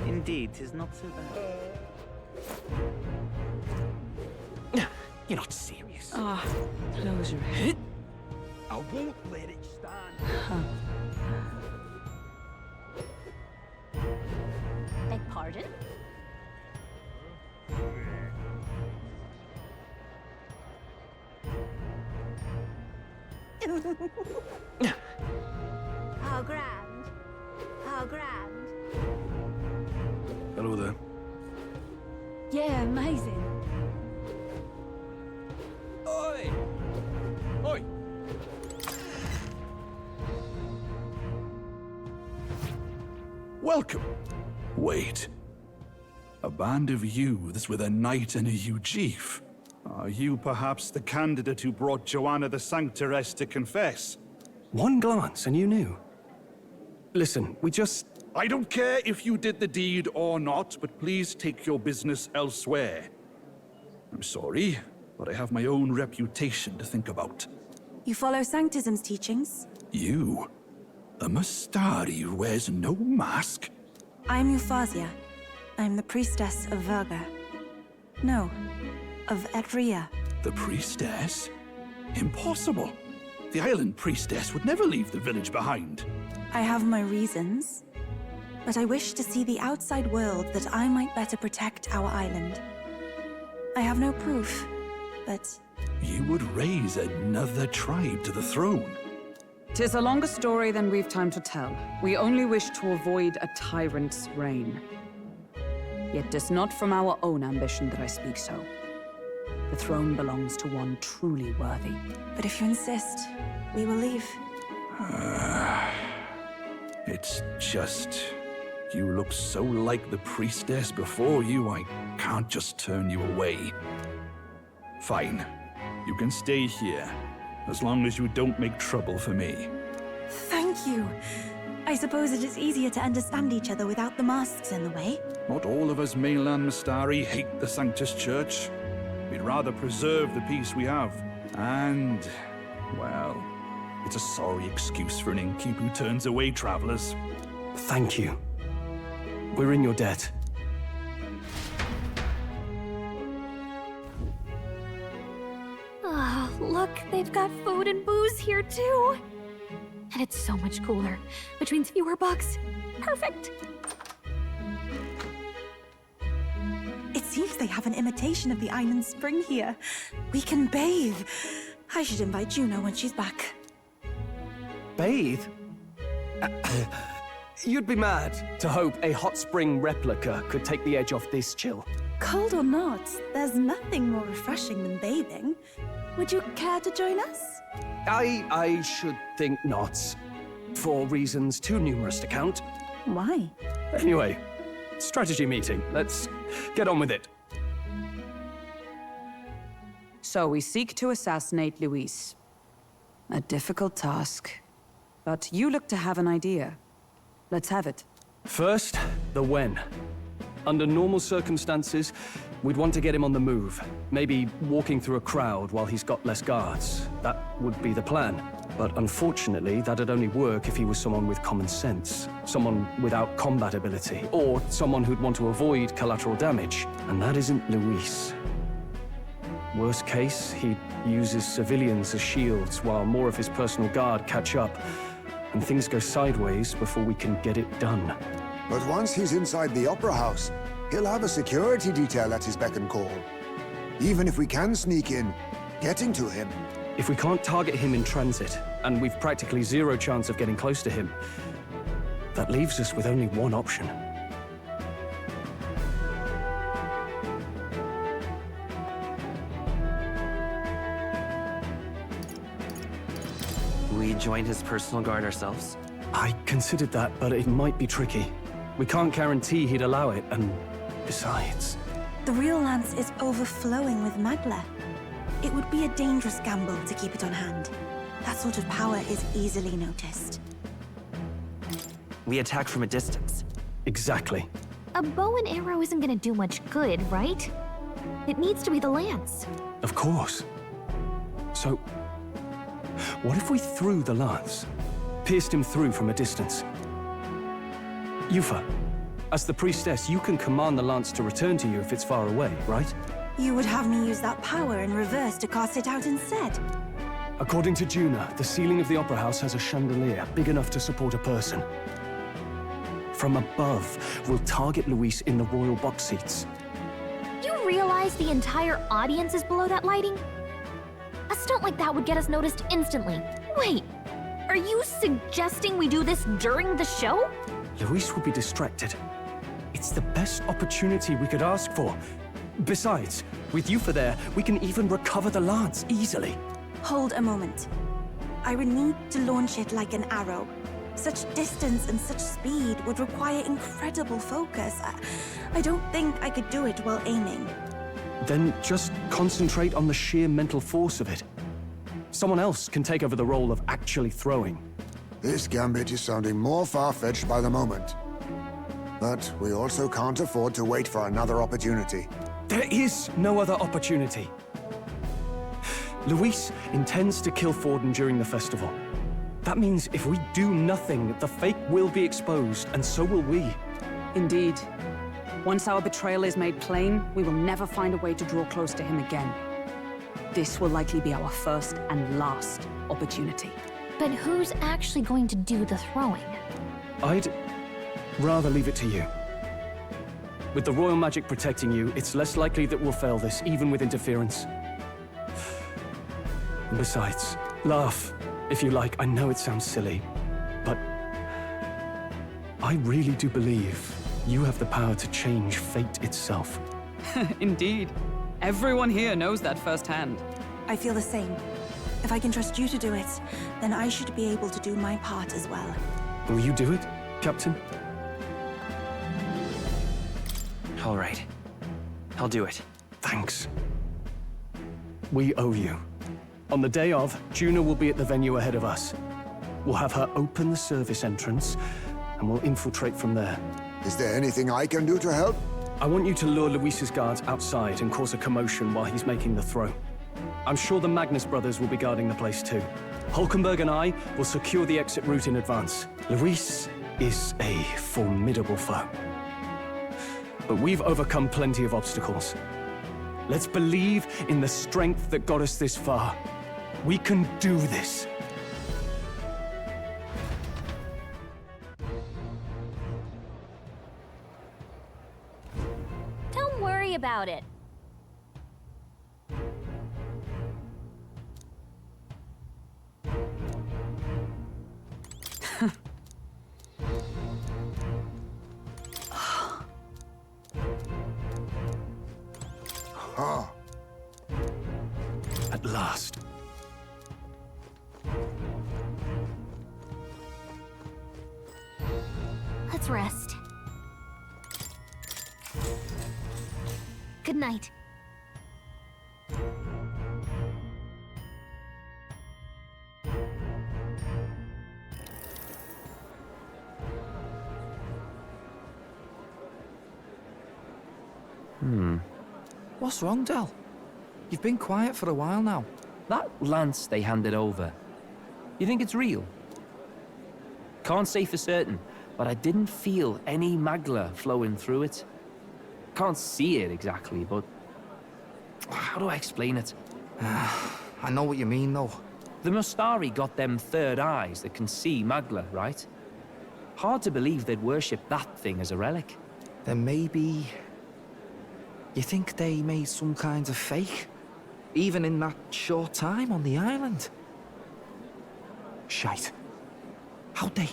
Indeed, 'tis not so bad. You're not serious. Ah, rosary. I won't let it stand. Beg pardon? How grand. How grand. Hello there. Yeah, amazing. Oi! Oi! Welcome. Wait. A band of youths with a knight and a chief. Are you perhaps the candidate who brought Joanna the Sanctoress to confess? One glance and you knew. Listen, we just... I don't care if you did the deed or not, but please take your business elsewhere. I'm sorry, but I have my own reputation to think about. You follow Sanctism's teachings? You? A Mastari who wears no mask? I'm Euphausia. I'm the priestess of Verga. No, of Etria. The priestess? Impossible. The island priestess would never leave the village behind. I have my reasons, but I wish to see the outside world that I might better protect our island. I have no proof, but... You would raise another tribe to the throne. 'Tis a longer story than we've time to tell. We only wish to avoid a tyrant's reign. Yet 'tis not from our own ambition that I speak so. The throne belongs to one truly worthy. But if you insist, we will leave. It's just... You look so like the priestess before you, I can't just turn you away. Fine. You can stay here, as long as you don't make trouble for me. Thank you. I suppose it is easier to understand each other without the masks in the way. Not all of us mainland Mastari hate the Sanctus Church. We'd rather preserve the peace we have. And, well, it's a sorry excuse for an innkeep who turns away travelers. Thank you. We're in your debt. Look, they've got food and booze here too. And it's so much cooler, which means fewer bugs. Perfect. It seems they have an imitation of the island spring here. We can bathe. I should invite Juno when she's back. Bathe? You'd be mad to hope a hot spring replica could take the edge off this chill. Cold or not, there's nothing more refreshing than bathing. Would you care to join us? I should think not. For reasons too numerous to count. Why? Anyway, strategy meeting. Let's get on with it. So we seek to assassinate Luis. A difficult task. But you look to have an idea. Let's have it. First, the when. Under normal circumstances, we'd want to get him on the move. Maybe walking through a crowd while he's got less guards. That would be the plan. But unfortunately, that'd only work if he was someone with common sense. Someone without combat ability. Or someone who'd want to avoid collateral damage. And that isn't Luis. Worst case, he'd use his civilians as shields while more of his personal guard catch up. And things go sideways before we can get it done. But once he's inside the Opera House, he'll have a security detail at his beck and call. Even if we can sneak in, getting to him. If we can't target him in transit, and we've practically zero chance of getting close to him, that leaves us with only one option. We join his personal guard ourselves? I considered that, but it might be tricky. We can't guarantee he'd allow it, and besides... The real lance is overflowing with Magla. It would be a dangerous gamble to keep it on hand. That sort of power is easily noticed. We attack from a distance. Exactly. A bow and arrow isn't gonna do much good, right? It needs to be the lance. Of course. So, what if we threw the lance? Pierced him through from a distance? Yufa, as the priestess, you can command the lance to return to you if it's far away, right? You would have me use that power in reverse to cast it out instead. According to Juna, the ceiling of the Opera House has a chandelier big enough to support a person. From above, we'll target Luis in the royal box seats. You realize the entire audience is below that lighting? A stunt like that would get us noticed instantly. Wait, are you suggesting we do this during the show? Luis will be distracted. It's the best opportunity we could ask for. Besides, with Yufa there, we can even recover the lance easily. Hold a moment. I would need to launch it like an arrow. Such distance and such speed would require incredible focus. I don't think I could do it while aiming. Then just concentrate on the sheer mental force of it. Someone else can take over the role of actually throwing. This gambit is sounding more far-fetched by the moment. But we also can't afford to wait for another opportunity. There is no other opportunity. Luis intends to kill Forden during the festival. That means if we do nothing, the fake will be exposed, and so will we. Indeed. Once our betrayal is made plain, we will never find a way to draw close to him again. This will likely be our first and last opportunity. But who's actually going to do the throwing? I'd rather leave it to you. With the royal magic protecting you, it's less likely that we'll fail this, even with interference. And besides, laugh, if you like. I know it sounds silly, but I really do believe you have the power to change fate itself. Indeed. Everyone here knows that firsthand. I feel the same. If I can trust you to do it, then I should be able to do my part as well. Will you do it, Captain? All right. I'll do it. Thanks. We owe you. On the day of, Juna will be at the venue ahead of us. We'll have her open the service entrance, and we'll infiltrate from there. Is there anything I can do to help? I want you to lure Luis's guards outside and cause a commotion while he's making the throw. I'm sure the Magnus brothers will be guarding the place too. Hulkenberg and I will secure the exit route in advance. Luis is a formidable foe. But we've overcome plenty of obstacles. Let's believe in the strength that got us this far. We can do this. Don't worry about it. Huh. At last. Let's rest. Good night. What's wrong, Del? You've been quiet for a while now. That lance they handed over, you think it's real? Can't say for certain, but I didn't feel any magla flowing through it. Can't see it exactly, but how do I explain it? I know what you mean, though. The Mustari got them third eyes that can see magla, right? Hard to believe they'd worship that thing as a relic. Then maybe... You think they made some kind of fake? Even in that short time on the island? Shite. How'd they?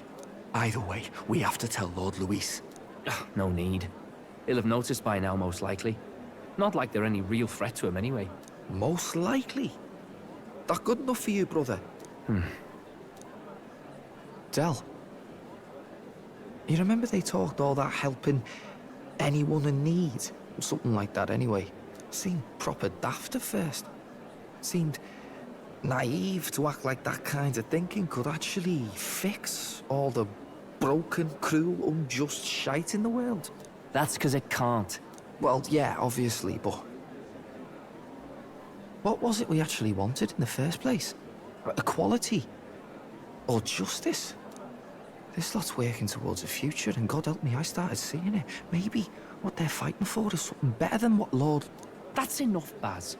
Either way, we have to tell Lord Luis. No need. He'll have noticed by now, most likely. Not like they're any real threat to him anyway. Most likely? That good enough for you, brother? Del, you remember they talked all that helping anyone in need? Something like that anyway. Seemed proper daft at first. Seemed naive to act like that kind of thinking could actually fix all the broken, cruel, unjust shite in the world. That's because it can't. Well, yeah, obviously, but... What was it we actually wanted in the first place? Equality? Or justice? This lot's working towards a future, and God help me, I started seeing it. Maybe what they're fighting for is something better than what Lord... That's enough, Baz.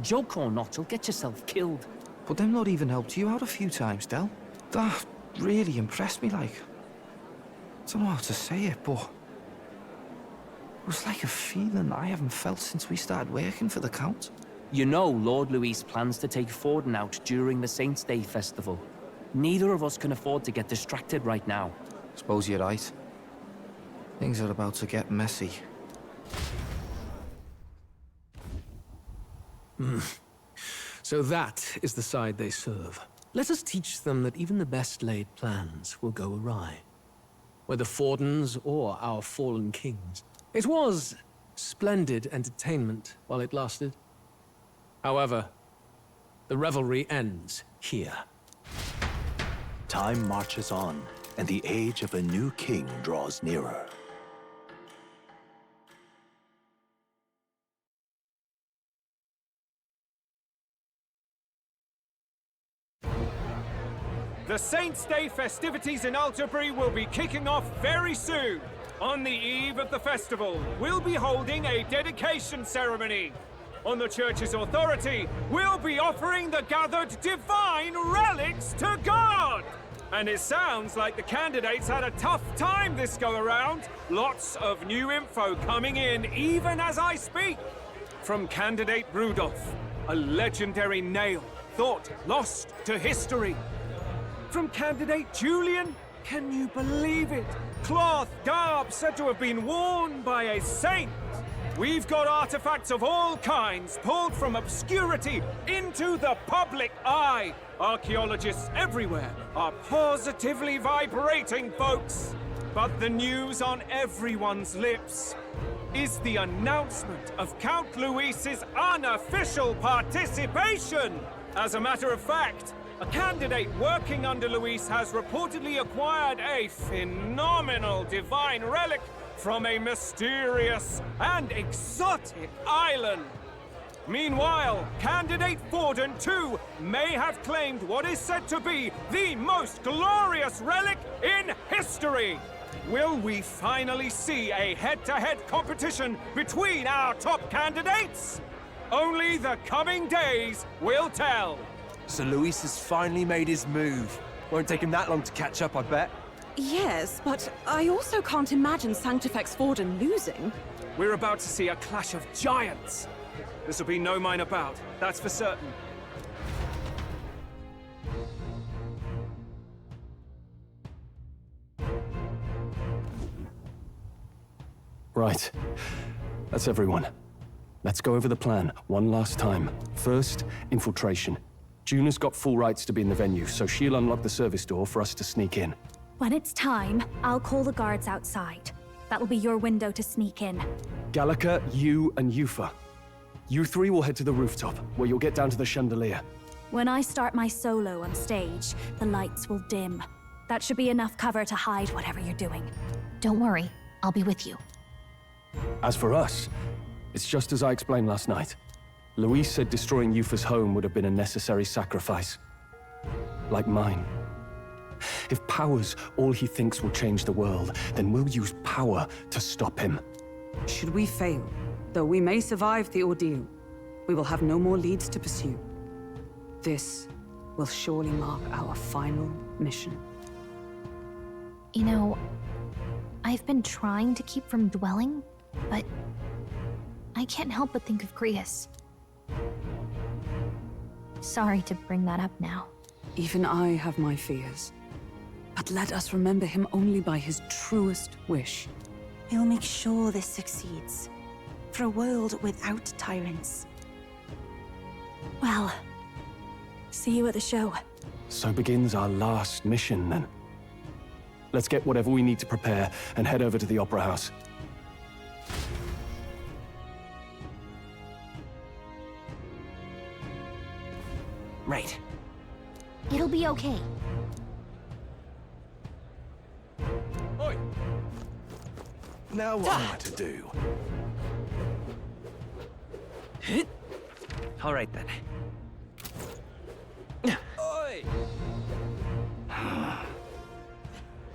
Joke or not, you'll get yourself killed. But them not even helped you out a few times, Del. That really impressed me, like... I don't know how to say it, but... It was like a feeling I haven't felt since we started working for the Count. You know Lord Luis plans to take Forden out during the Saints' Day festival. Neither of us can afford to get distracted right now. Suppose you're right. Things are about to get messy. So that is the side they serve. Let us teach them that even the best laid plans will go awry. Whether Forden's or our fallen kings. It was splendid entertainment while it lasted. However, the revelry ends here. Time marches on, and the age of a new king draws nearer. The Saints' Day festivities in Alderbury will be kicking off very soon. On the eve of the festival, we'll be holding a dedication ceremony. On the church's authority, we'll be offering the gathered divine relics to God! And it sounds like the candidates had a tough time this go-around. Lots of new info coming in even as I speak. From candidate Rudolph, a legendary nail thought lost to history. From candidate Julian, can you believe it? Cloth garb said to have been worn by a saint. We've got artifacts of all kinds pulled from obscurity into the public eye. Archaeologists everywhere are positively vibrating, folks. But the news on everyone's lips is the announcement of Count Luis's unofficial participation. As a matter of fact, a candidate working under Luis has reportedly acquired a phenomenal divine relic from a mysterious and exotic island. Meanwhile, candidate Forden, too, may have claimed what is said to be the most glorious relic in history. Will we finally see a head-to-head competition between our top candidates? Only the coming days will tell. So Luis has finally made his move. Won't take him that long to catch up, I bet. Yes, but I also can't imagine Sanctifex Forden losing. We're about to see a clash of giants. This will be no minor bout, that's for certain. Right. That's everyone. Let's go over the plan one last time. First, infiltration. Juna's got full rights to be in the venue, so she'll unlock the service door for us to sneak in. When it's time, I'll call the guards outside. That'll be your window to sneak in. Gallica, you, and Yufa. You three will head to the rooftop, where you'll get down to the chandelier. When I start my solo on stage, the lights will dim. That should be enough cover to hide whatever you're doing. Don't worry, I'll be with you. As for us, it's just as I explained last night. Luis said destroying Yufa's home would have been a necessary sacrifice. Like mine. If power's all he thinks will change the world, then we'll use power to stop him. Should we fail, though we may survive the ordeal, we will have no more leads to pursue. This will surely mark our final mission. You know, I've been trying to keep from dwelling, but I can't help but think of Grius. Sorry to bring that up now. Even I have my fears. But let us remember him only by his truest wish. We'll make sure this succeeds. For a world without tyrants. Well, see you at the show. So begins our last mission, then. Let's get whatever we need to prepare and head over to the Opera House. Right. It'll be okay. Oi! Now what am I to do? All right, then. Oi!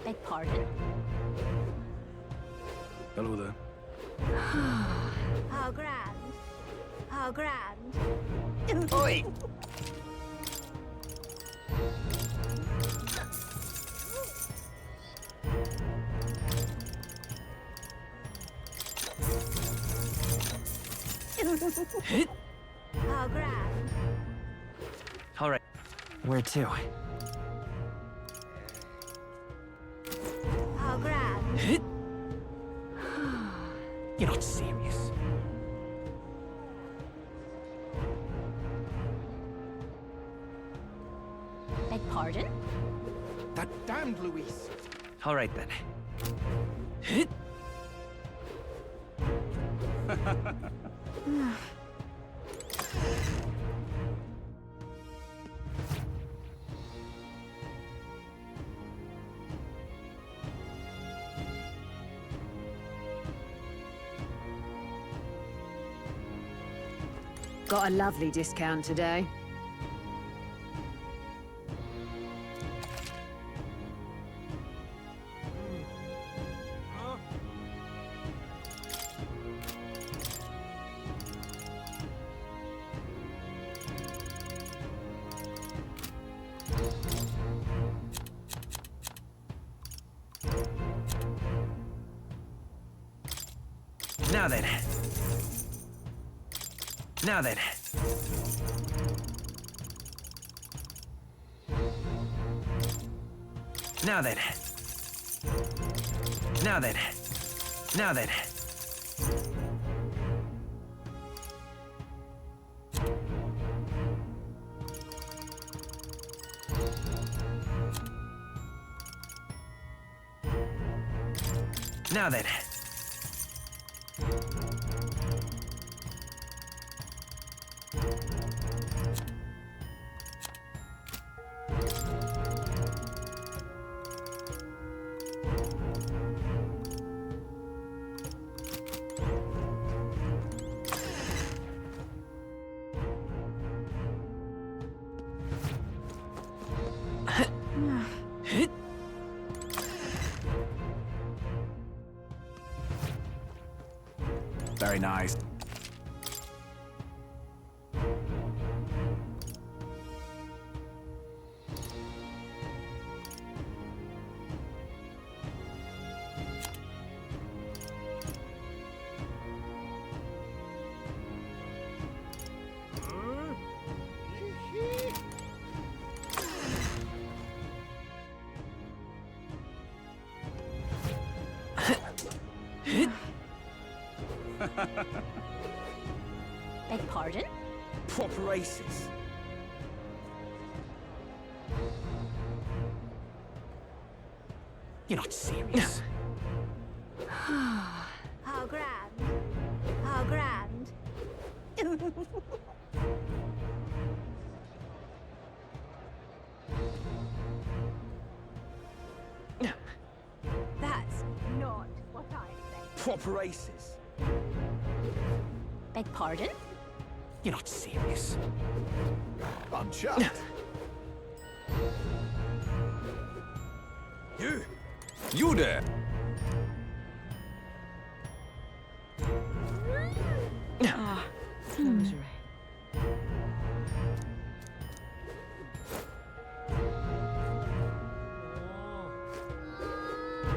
Beg pardon? Hello there. How grand. How grand. Oi! How grand. All right. Where to? How grand. You're not serious. Beg pardon? That damned Luis. All right, then. Got a lovely discount today. Now then. Now then. Now then. Now then. Now then. Now then. Very nice. Beg pardon? Proper aces. You're not serious. How grand. How grand. That's not what I said. Proper aces. Beg pardon? You're not serious. I'm chuffed. You there! Ah, closure.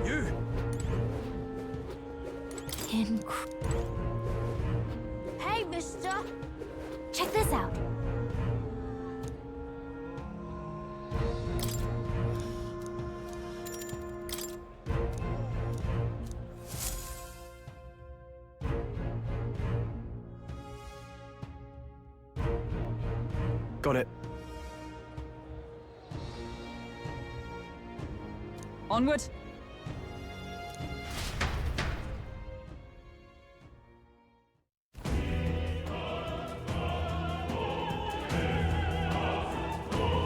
You! Hey, mister! Check this out. Got it. Onward.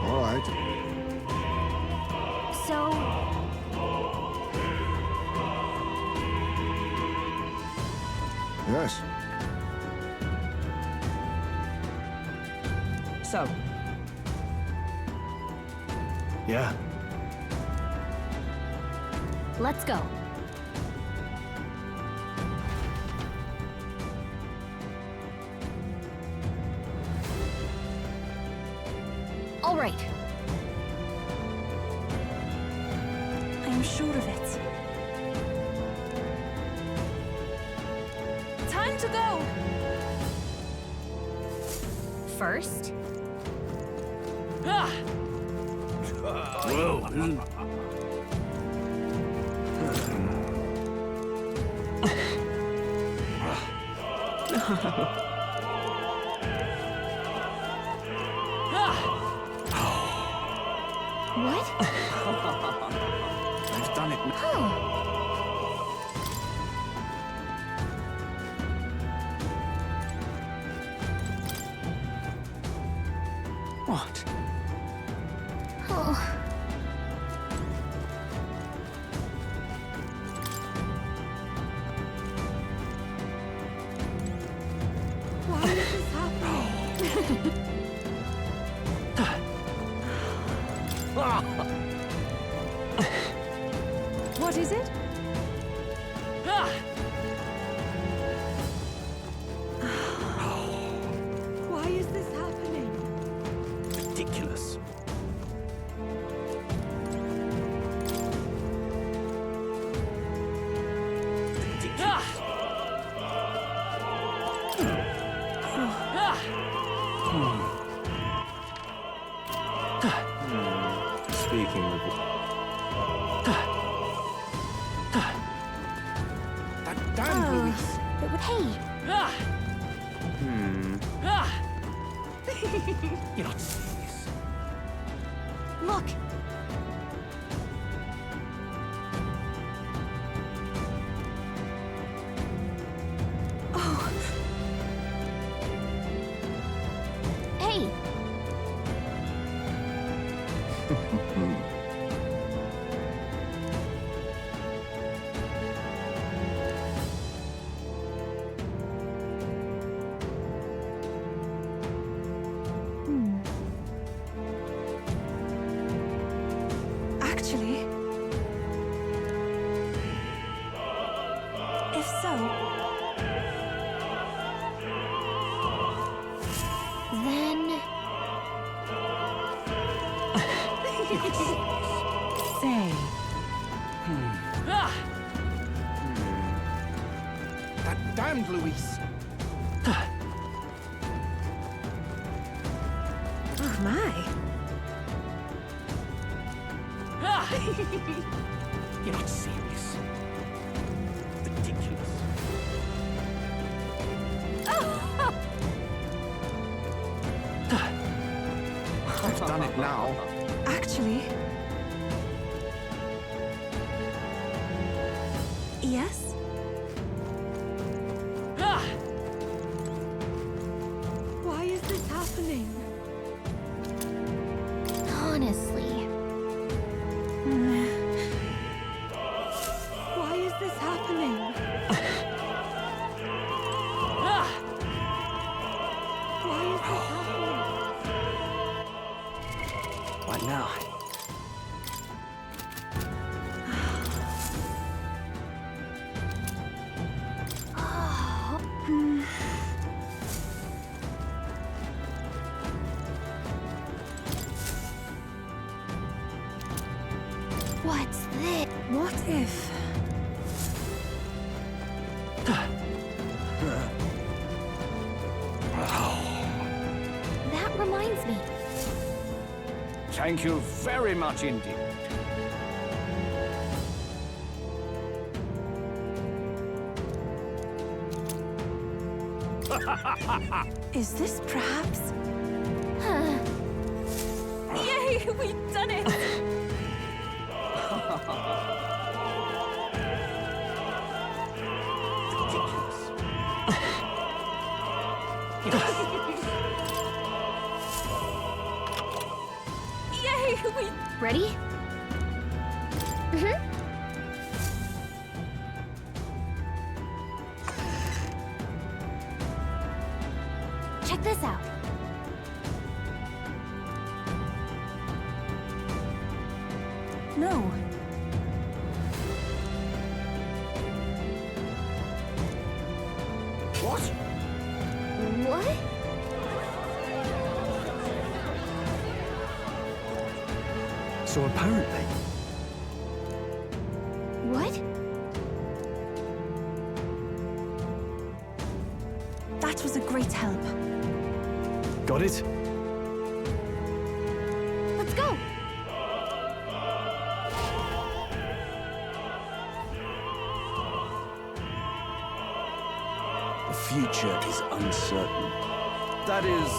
All right. So, Yes. So, Yeah. let's go. All right. I am sure of it. Time to go! First, Well, what? I've done it. What? Oh. Why is this happening? What is it? Why is this happening? Ridiculous. Speaking of That damn Luis. Hey, You're not serious. look. Hey, Actually, if so, then Say. That damned Luis. oh my. You're not serious. Ridiculous. done it now. Actually... Yes? Why is this happening? Honestly. Why is this happening? Why is this happening? What now? What's this? What if... That reminds me. Thank you very much indeed. Is this perhaps... Yay! We've done it! Yay! We... Ready? Mm-hmm. Check this out. No. What? What? So apparently... What? That was a great help. Got it? Let's go. The future is uncertain. That is...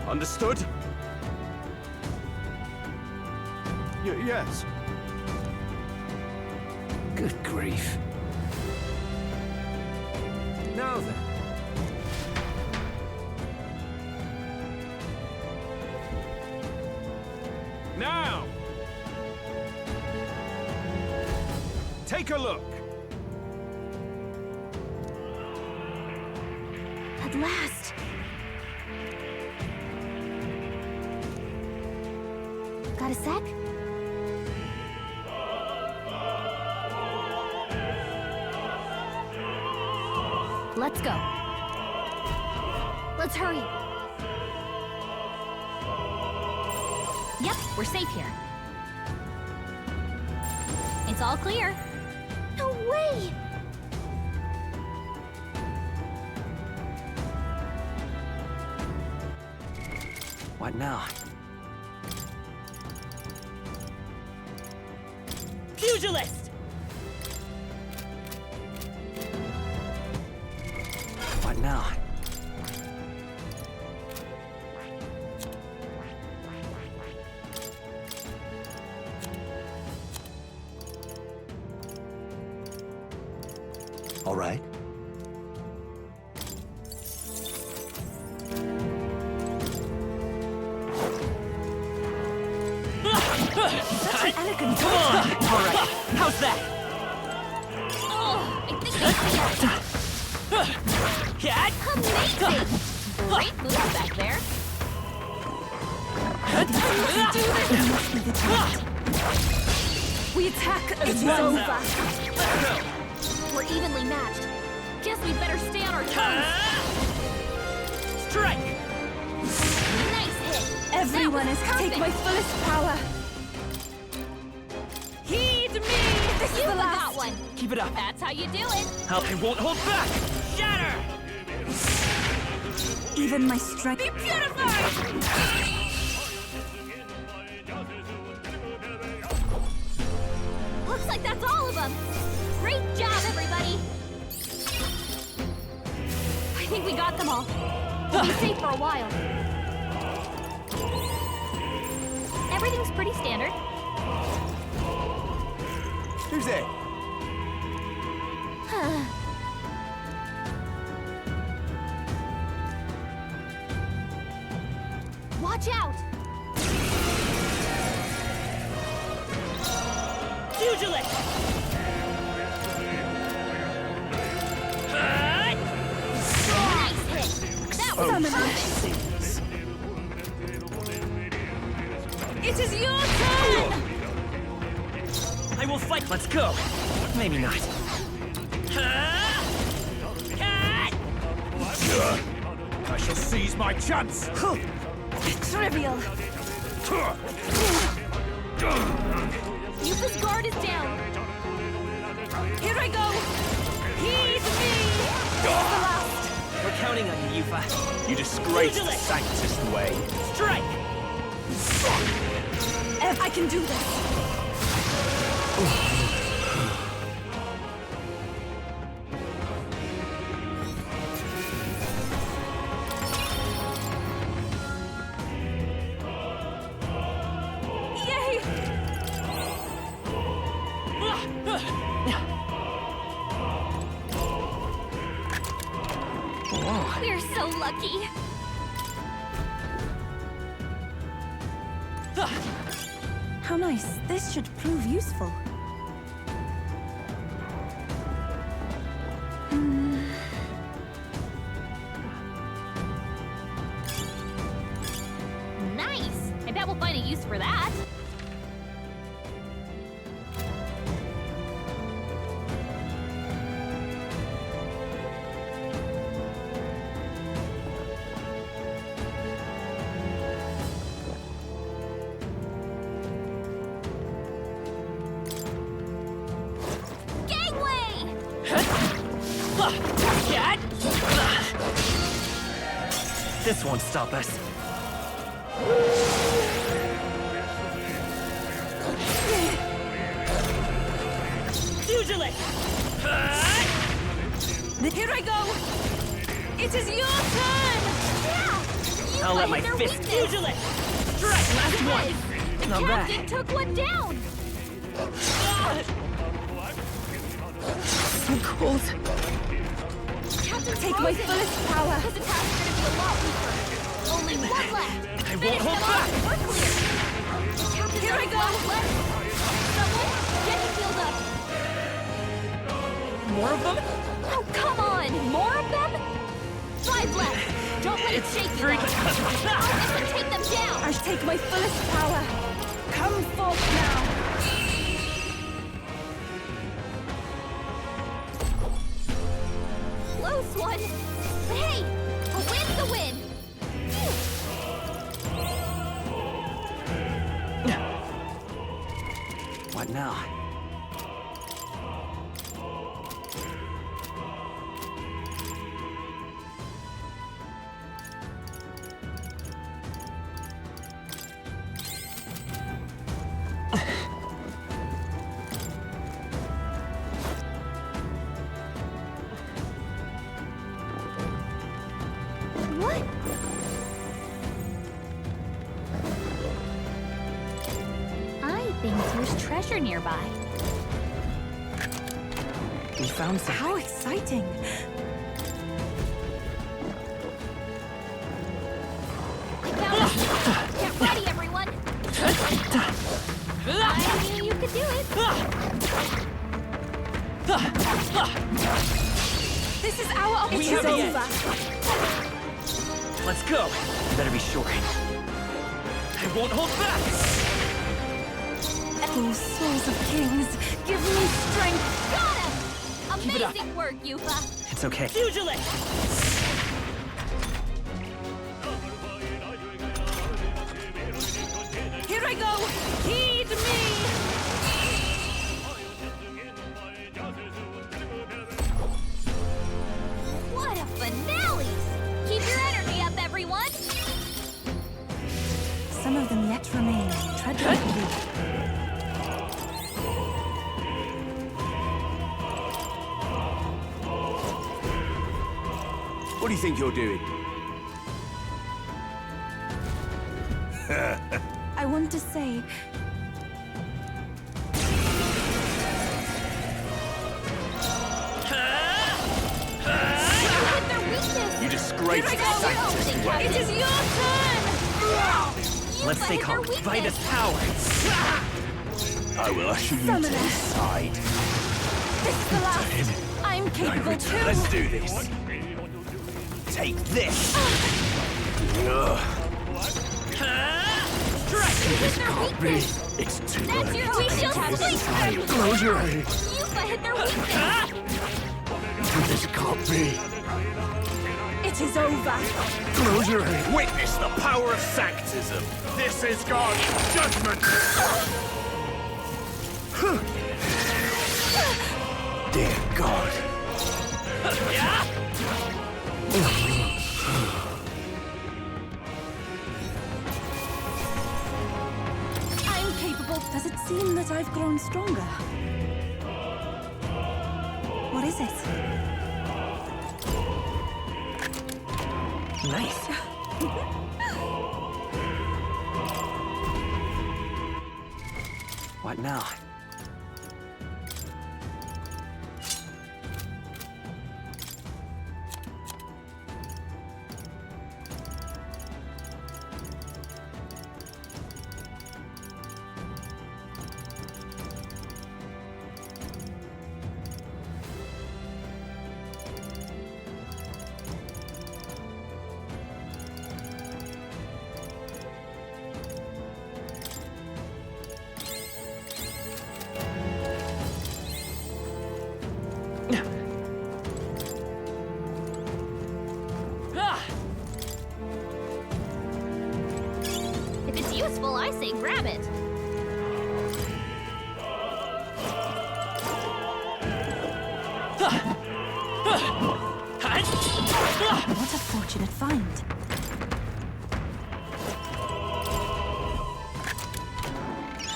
Understood? Yes. Good grief. Now then. Now! Take a look. At last. Got a sec? Let's go. Let's hurry. Yep, we're safe here. It's all clear. No way! What now? Pugilist! What now? All right. Such an elegant... Come on! All right. How's that? Oh, I think I see it. Amazing! Great move back there. We attack... It's over. We're evenly matched. Guess we better stay on our toes. Strike! Nice hit. Everyone is take my fullest power. Heed me! This is the last. Got one. Keep it up. That's how you do it. I won't hold back! Shatter! Even my strength... Be purified! That's all of them! Great job, everybody! I think we got them all. We'll be safe for a while. Everything's pretty standard. Who's there? Watch out! Pugilist! Nice hit! That was perfect! It is your turn! I will fight. Let's go. Maybe not. I shall seize my chance. Trivial. Yufa's guard is down. Here I go. Heed me. The last. We're counting on you, Yufa. You disgrace the Sanctist way. Strike! I can do this. Yay! We're so lucky. How nice. This should prove useful. Nice! I bet we'll find a use for that. Gangway! This won't stop us. Pugilist! Here I go! It is your turn! Yeah! I'll let my their fist. weakness. Pugilist! Strike! Last one! The Not bad. captain took one down! So cold. Captain Take my fullest power. This attack's gonna be a lot weaker. Only one left. I won't Finish hold them back. off. We're clear. Captain's Here I only go. one left. Someone get me healed up. More of them? Oh, come on! More of them? 5 left. Don't let it shake you. I'll take them down. I take my fullest power. Come forth now. Close one. But hey, a win's a win. What now? What? I think there's treasure nearby. We found some. How exciting! I found it. Get ready, everyone. I knew you could do it. This is our opportunity. have the edge. Let's go. Better be sure. I won't hold back. Oh, souls of kings, give me strength! Got him! Keep it up. Amazing work, Yufa. It's okay. Pugilist! Here I go! Heed me! What a finale! Keep your energy up, everyone! Some of them yet remain. Tread lightly. What do you think you're doing? I want to say... You disgrace the Sanctus. It is your turn! Let's stay calm. Vitus power! I will usher you to his side. This is the last. I'm capable too. Let's do this. Take this. This can't be. It's too That's late. your we shall sleep them! Close your eyes. Yufa hit their weakness! This can't be. It is over! Close your eyes. Witness the power of Sanctism. This is God's judgment. Dear God. I'm capable. Does it seem that I've grown stronger? What is it? Nice. What now? If it's useful, I say grab it. What a fortunate find.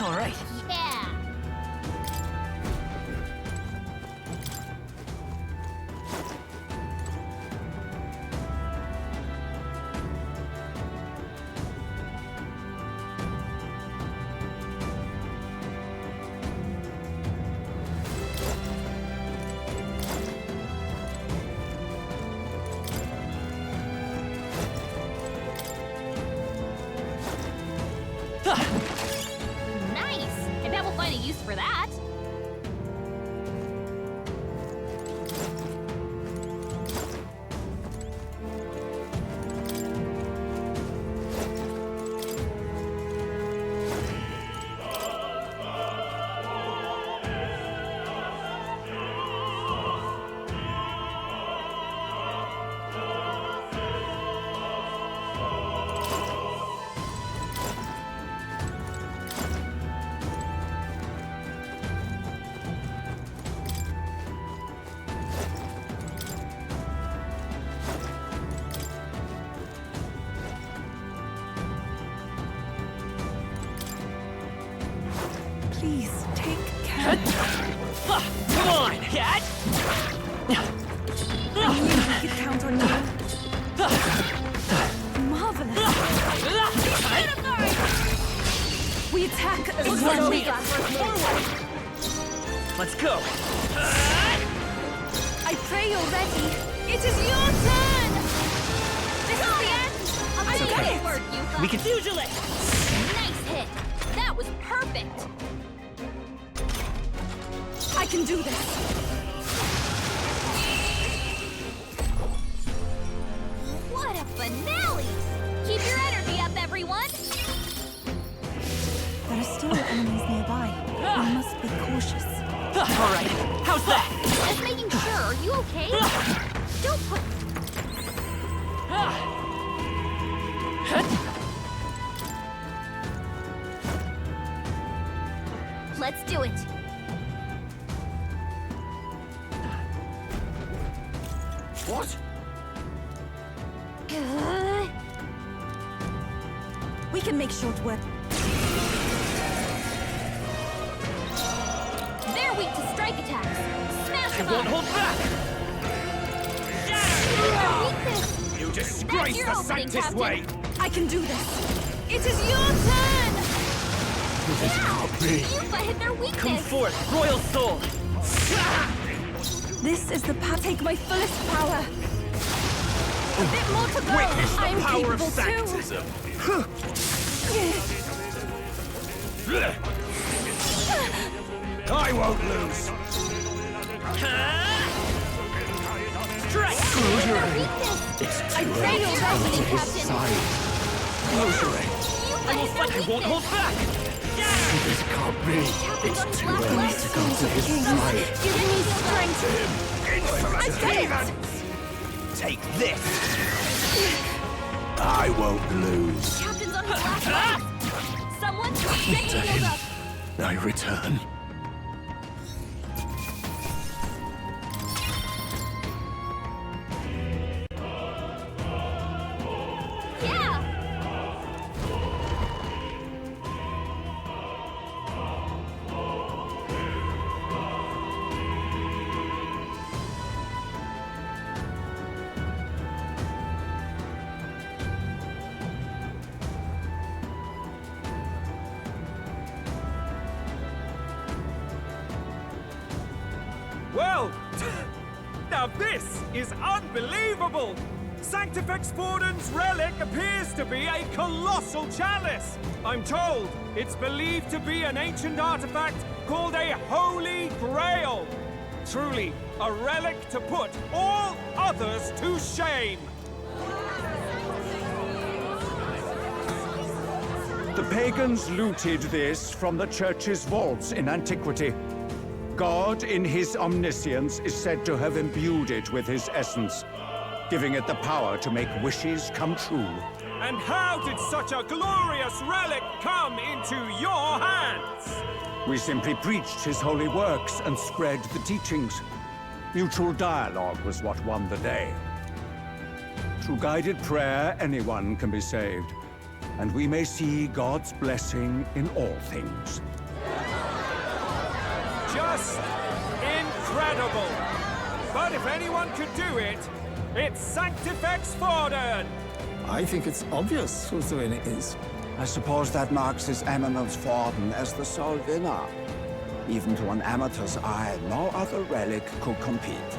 All right. Yeah. Nice! I bet we'll find a use for that. Please, take care. Come on, cat! I knew we could count on you. Marvelous. We attack as one leader. Let's go! I pray you're ready. It is your turn! This is the end! I okay. got it. Work, Yufa. We can fusil it! Nice hit. That was perfect. I can do this. What a finale! Keep your energy up, everyone. There are still enemies nearby. We must be cautious. All right, how's that? Just making sure. Are you okay? Don't put. Let's do it. What? We can make short work. They're weak to strike attacks. Smash them Won't up. hold back! Their weakness. Embrace Your the opening, Sanctus Captain. way! I can do this. It is your turn! This can't be. You've hit their weakness! Come forth, Royal Soul! This is the path. Take my fullest power. A bit more to go! Witness the I'm power of capable too. Sanctism! I won't lose! Strike! Close your Their eye. weakness! It's I too pray late you're to come ready, to his Captain! side. Close your eye. I will fight! I won't hold back! This can't be. It's too early to come to his side. Give me strength. I get it. Take this! I won't lose. Captain's on his last legs! Someone get To healed him, up! I return. Yeah! Well, now this is unbelievable! Sanctifex Forden's relic appears to be a colossal chalice. I'm told it's believed to be an ancient artifact called a Holy Grail. Truly, a relic to put all others to shame. The pagans looted this from the church's vaults in antiquity. God, in his omniscience, is said to have imbued it with his essence, giving it the power to make wishes come true. And how did such a glorious relic come into your hands? We simply preached his holy works and spread the teachings. Mutual dialogue was what won the day. Through guided prayer, anyone can be saved, and we may see God's blessing in all things. Just incredible. But if anyone could do it, it's Sanctifex Forden. I think it's obvious whose doing it is. I suppose that marks His Eminence Forden as the sole winner. Even to an amateur's eye, no other relic could compete.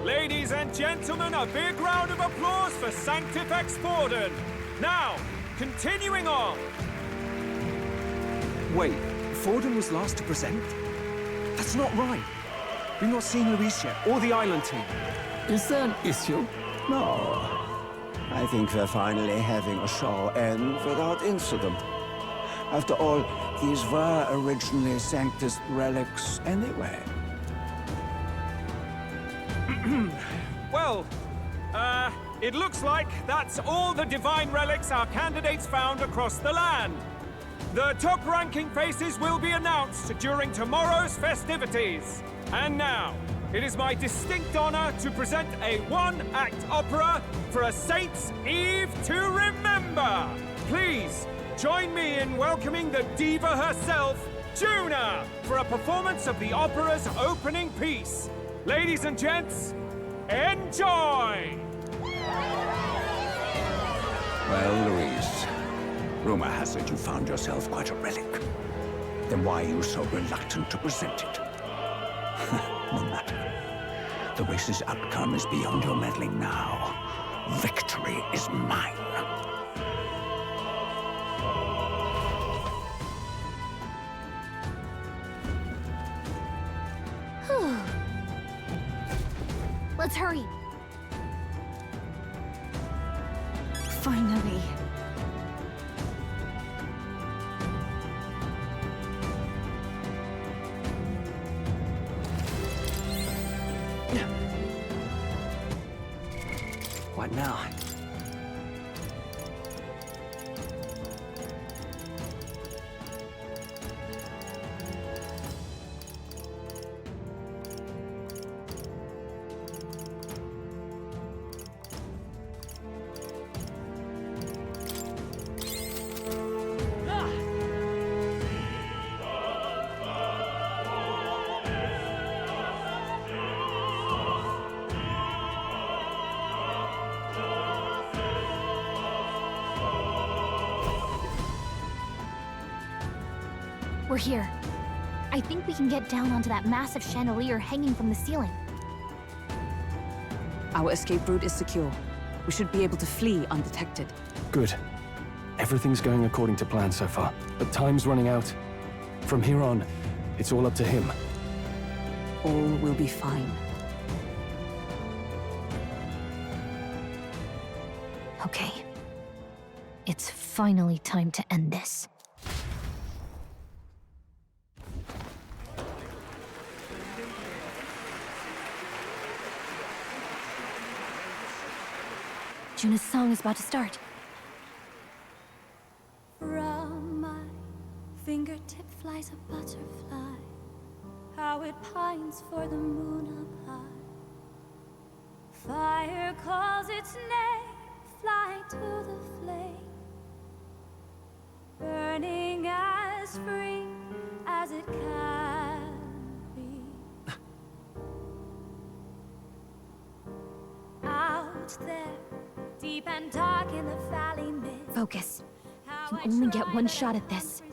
Ladies and gentlemen, a big round of applause for Sanctifex Forden. Now, continuing on. Wait, Forden was last to present? That's not right. We've not seen Luis yet, or the island team. Is there an issue? No. I think we're finally having a show end without incident. After all, these were originally Sanctus relics anyway. Well, it looks like that's all the divine relics our candidates found across the land. The top-ranking faces will be announced during tomorrow's festivities. And now, it is my distinct honor to present a one-act opera for a Saint's Eve to remember. Please, join me in welcoming the diva herself, Juna, for a performance of the opera's opening piece. Ladies and gents, enjoy! Well, Louise, rumor has it you found yourself quite a relic. Then why are you so reluctant to present it? No matter. The race's outcome is beyond your meddling now. Victory is mine. Let's hurry. Finally. What now? Over here. I think we can get down onto that massive chandelier hanging from the ceiling. Our escape route is secure. We should be able to flee undetected. Good. Everything's going according to plan so far, but time's running out. From here on, it's all up to him. All will be fine. Okay. It's finally time to end this. Juna's song is about to start. From my fingertip flies a butterfly, how it pines for the moon up high. Fire calls its name, fly to the flame, burning as free as it can be. Out there, deep and dark in the valley mist. Focus. You can only get one shot at this.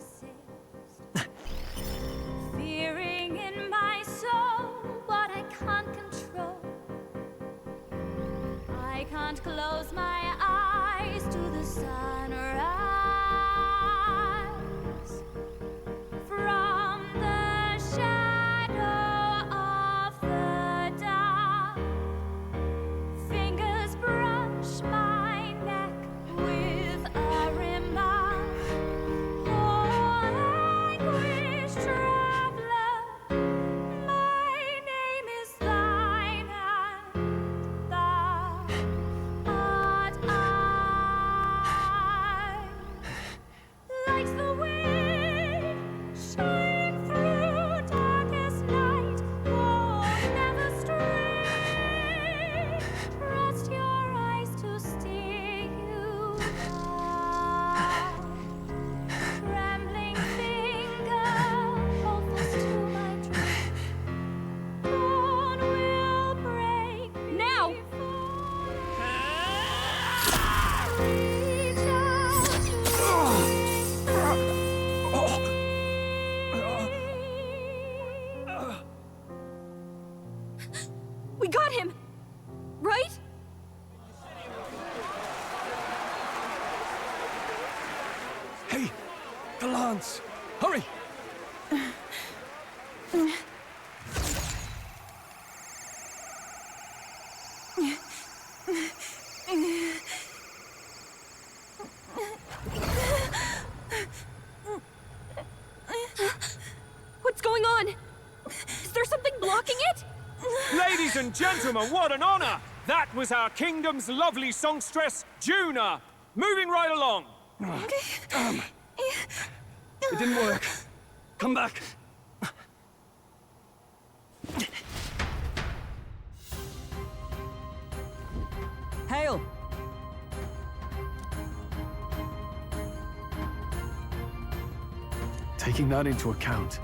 Fearing in my soul what I can't control. I can't close my eyes to the sunrise. From the shadow of the dark, fingers brush my neck with a remark. Oh, anguish traveler, my name is thine, and thou art I. Like the wind, shine through darkest night. Oh, never stray. Trust your eyes to steer you by. Trembling finger, hold fast to my dream. Dawn will break now. Reach out We got him! Right? Hey! The lance! Hurry! What's going on? Is there something blocking it? Ladies and gentlemen, what an honor! That was our kingdom's lovely songstress, Juna. Moving right along. It didn't work. Come back. Hail! Taking that into account,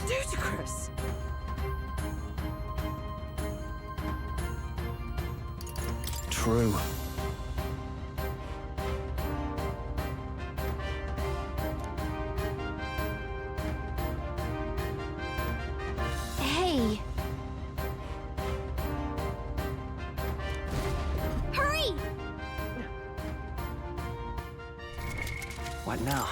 Ludicrous. true. Hey! Hurry! What now?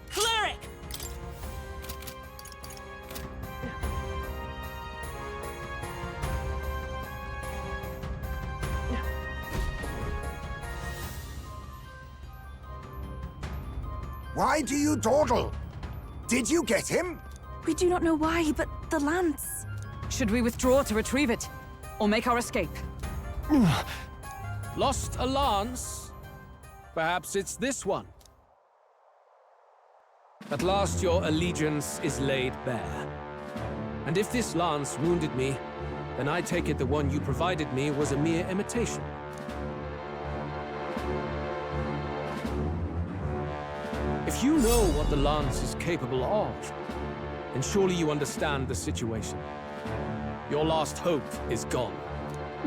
Cleric! Why do you dawdle? Did you get him? We do not know why, but the lance. Should we withdraw to retrieve it? Or make our escape? Lost a lance? Perhaps it's this one. At last your allegiance is laid bare. And if this lance wounded me, then I take it the one you provided me was a mere imitation. If you know what the lance is capable of, then surely you understand the situation. Your last hope is gone.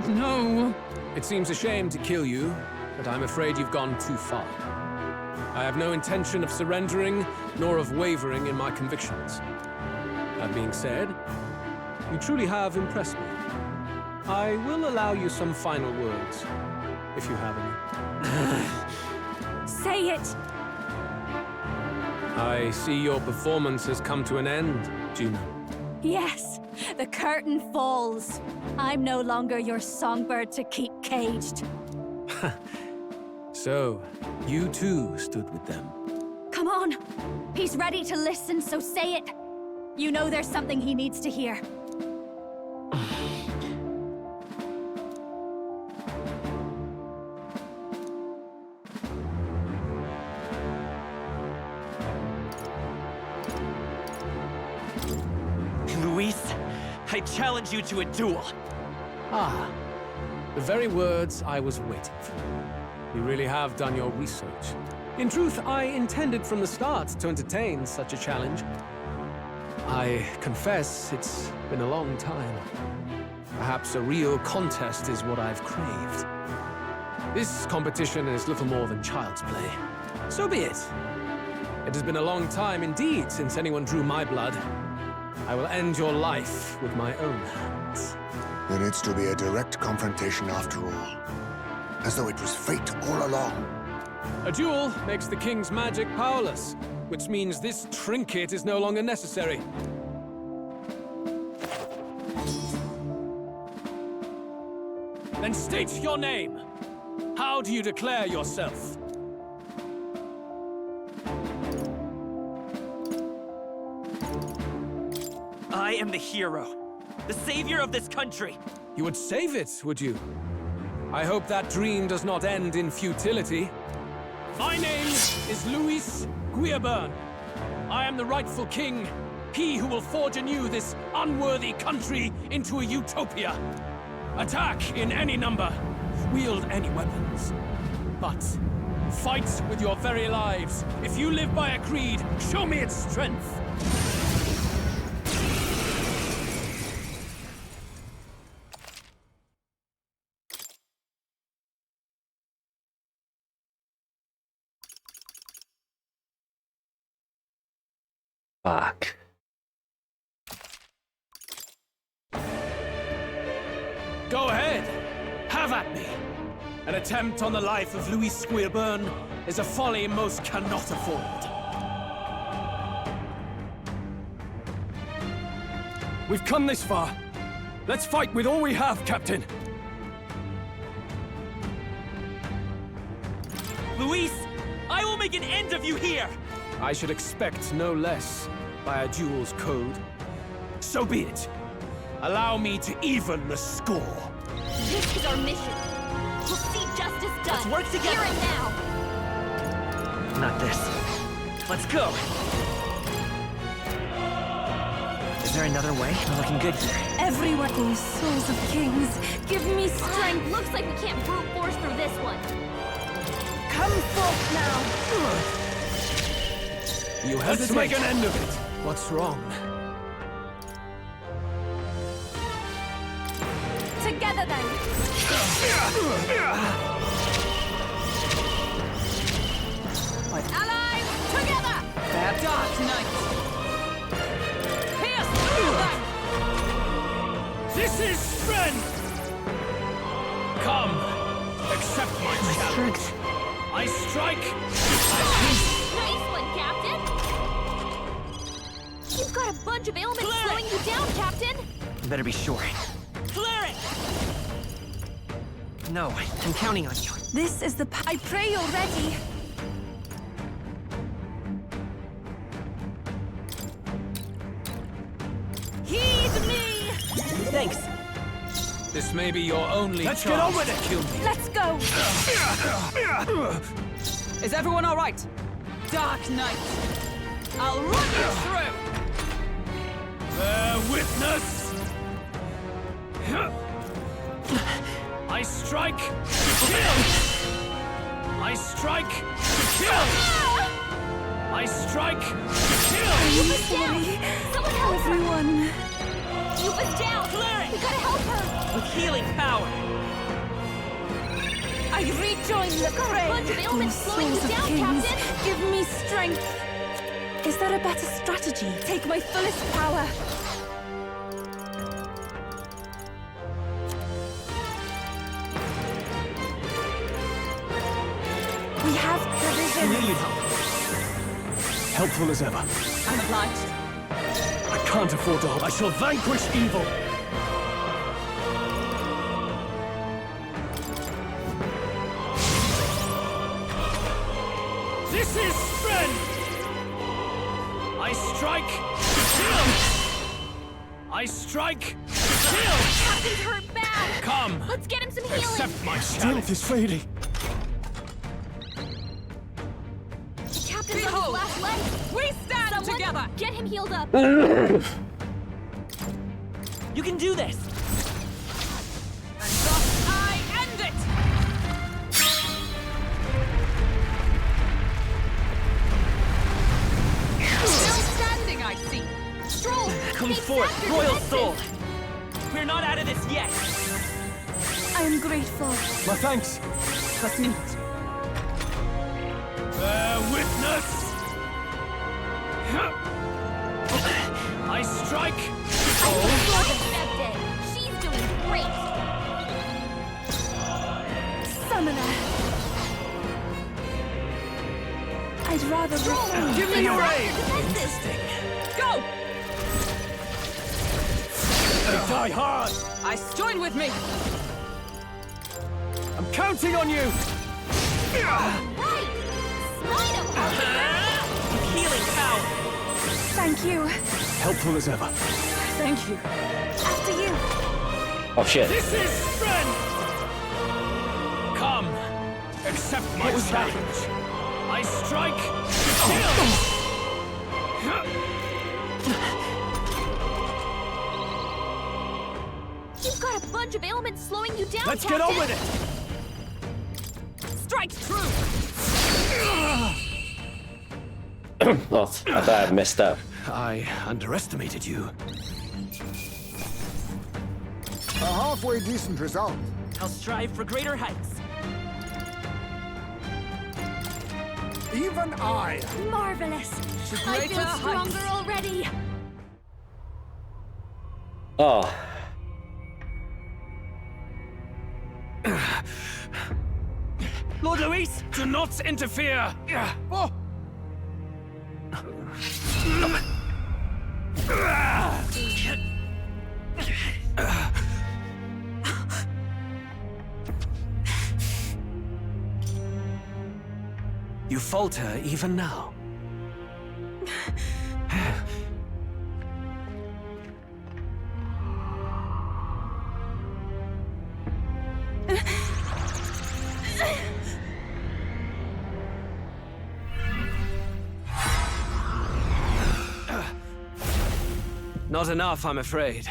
No. It seems a shame to kill you, but I'm afraid you've gone too far. I have no intention of surrendering, nor of wavering in my convictions. That being said, you truly have impressed me. I will allow you some final words, if you have any. Say it! I see your performance has come to an end, Juno. Yes, the curtain falls. I'm no longer your songbird to keep caged. So, you too stood with them. Come on. He's ready to listen, so say it. You know there's something he needs to hear. Luis, I challenge you to a duel. Ah, the very words I was waiting for. You really have done your research. In truth, I intended from the start to entertain such a challenge. I confess it's been a long time. Perhaps a real contest is what I've craved. This competition is little more than child's play. So be it. It has been a long time indeed since anyone drew my blood. I will end your life with my own hands. Then it's to be a direct confrontation after all. As though it was fate all along. A duel makes the king's magic powerless, which means this trinket is no longer necessary. Then state your name. How do you declare yourself? I am the hero, the savior of this country. You would save it, would you? I hope that dream does not end in futility. My name is Luis Guiaburn. I am the rightful king, he who will forge anew this unworthy country into a utopia. Attack in any number, wield any weapons. But fight with your very lives. If you live by a creed, show me its strength. Fuck. Go ahead! Have at me! An attempt on the life of Luis Guiaburn is a folly most cannot afford. We've come this far. Let's fight with all we have, Captain. Luis, I will make an end of you here! I should expect no less by a duel's code. So be it. Allow me to even the score. This is our mission. We'll see justice done. Let's work together. Here and now. Not this. Let's go. Is there another way? I'm looking good here. Everyone, oh souls of kings, give me strength. Looks like we can't brute force through this one. Come forth now. You hesitate. Let's make an end of it. What's wrong? Together then. Allies, together. That dark night. Pierce through them. This is strength. Come, accept my challenge. I strike. Nice one, Captain. You've got a bunch of ailments slowing you down, Captain. You better be sure. Clear it! No, I'm counting on you. This is the I pray you're ready. Heed me! Thanks. This may be your only Let's chance get on with to it. kill me. Let's go. Is everyone all right? Dark night. I'll run you through. Bear witness. I strike to kill. I strike to kill. I strike to kill. I'm sorry. Everyone. Yuba's down! Clear it! We gotta help her! With healing power! I rejoin the fray! Bunch of ailments slowing you Souls of down, kings, Captain! give me strength! Is there a better strategy? Take my fullest power! We have provisions! Here you help. Helpful as ever. I'm obliged. I can't afford to hold. I shall vanquish evil. This is strength! I strike, kill! I strike, kill! Captain's hurt bad! Come! Let's get him some healing! Accept my Strength is fading. The captain's on his last legs! We stand Someone together! get him healed up! You can do this! And thus I end it! Still standing, I see! Stroll! Come take forth, Sapp's royal defenses. soul! We're not out of this yet! I am grateful. My thanks. Let's meet. Bear witness! I strike! Accepted! She's doing great! Summoner! I'd rather Stroll! Give me your aid! Defenses. Go! Die hard. Ice, join with me! I'm counting on you. Right! Smite him! With healing power! Thank you. Helpful as ever. Thank you. After you. Oh shit. This is strength! Come, accept my challenge. I strike, You've got a bunch of ailments slowing you down, Let's Captain. get on with it. Strike true! Oh, I thought I messed up. I underestimated you. A halfway decent result. I'll strive for greater heights. Even I. Marvelous! I greater feel stronger heights. already! Oh. Lord Luis, do not interfere! Oh. You falter even now. Not enough, I'm afraid.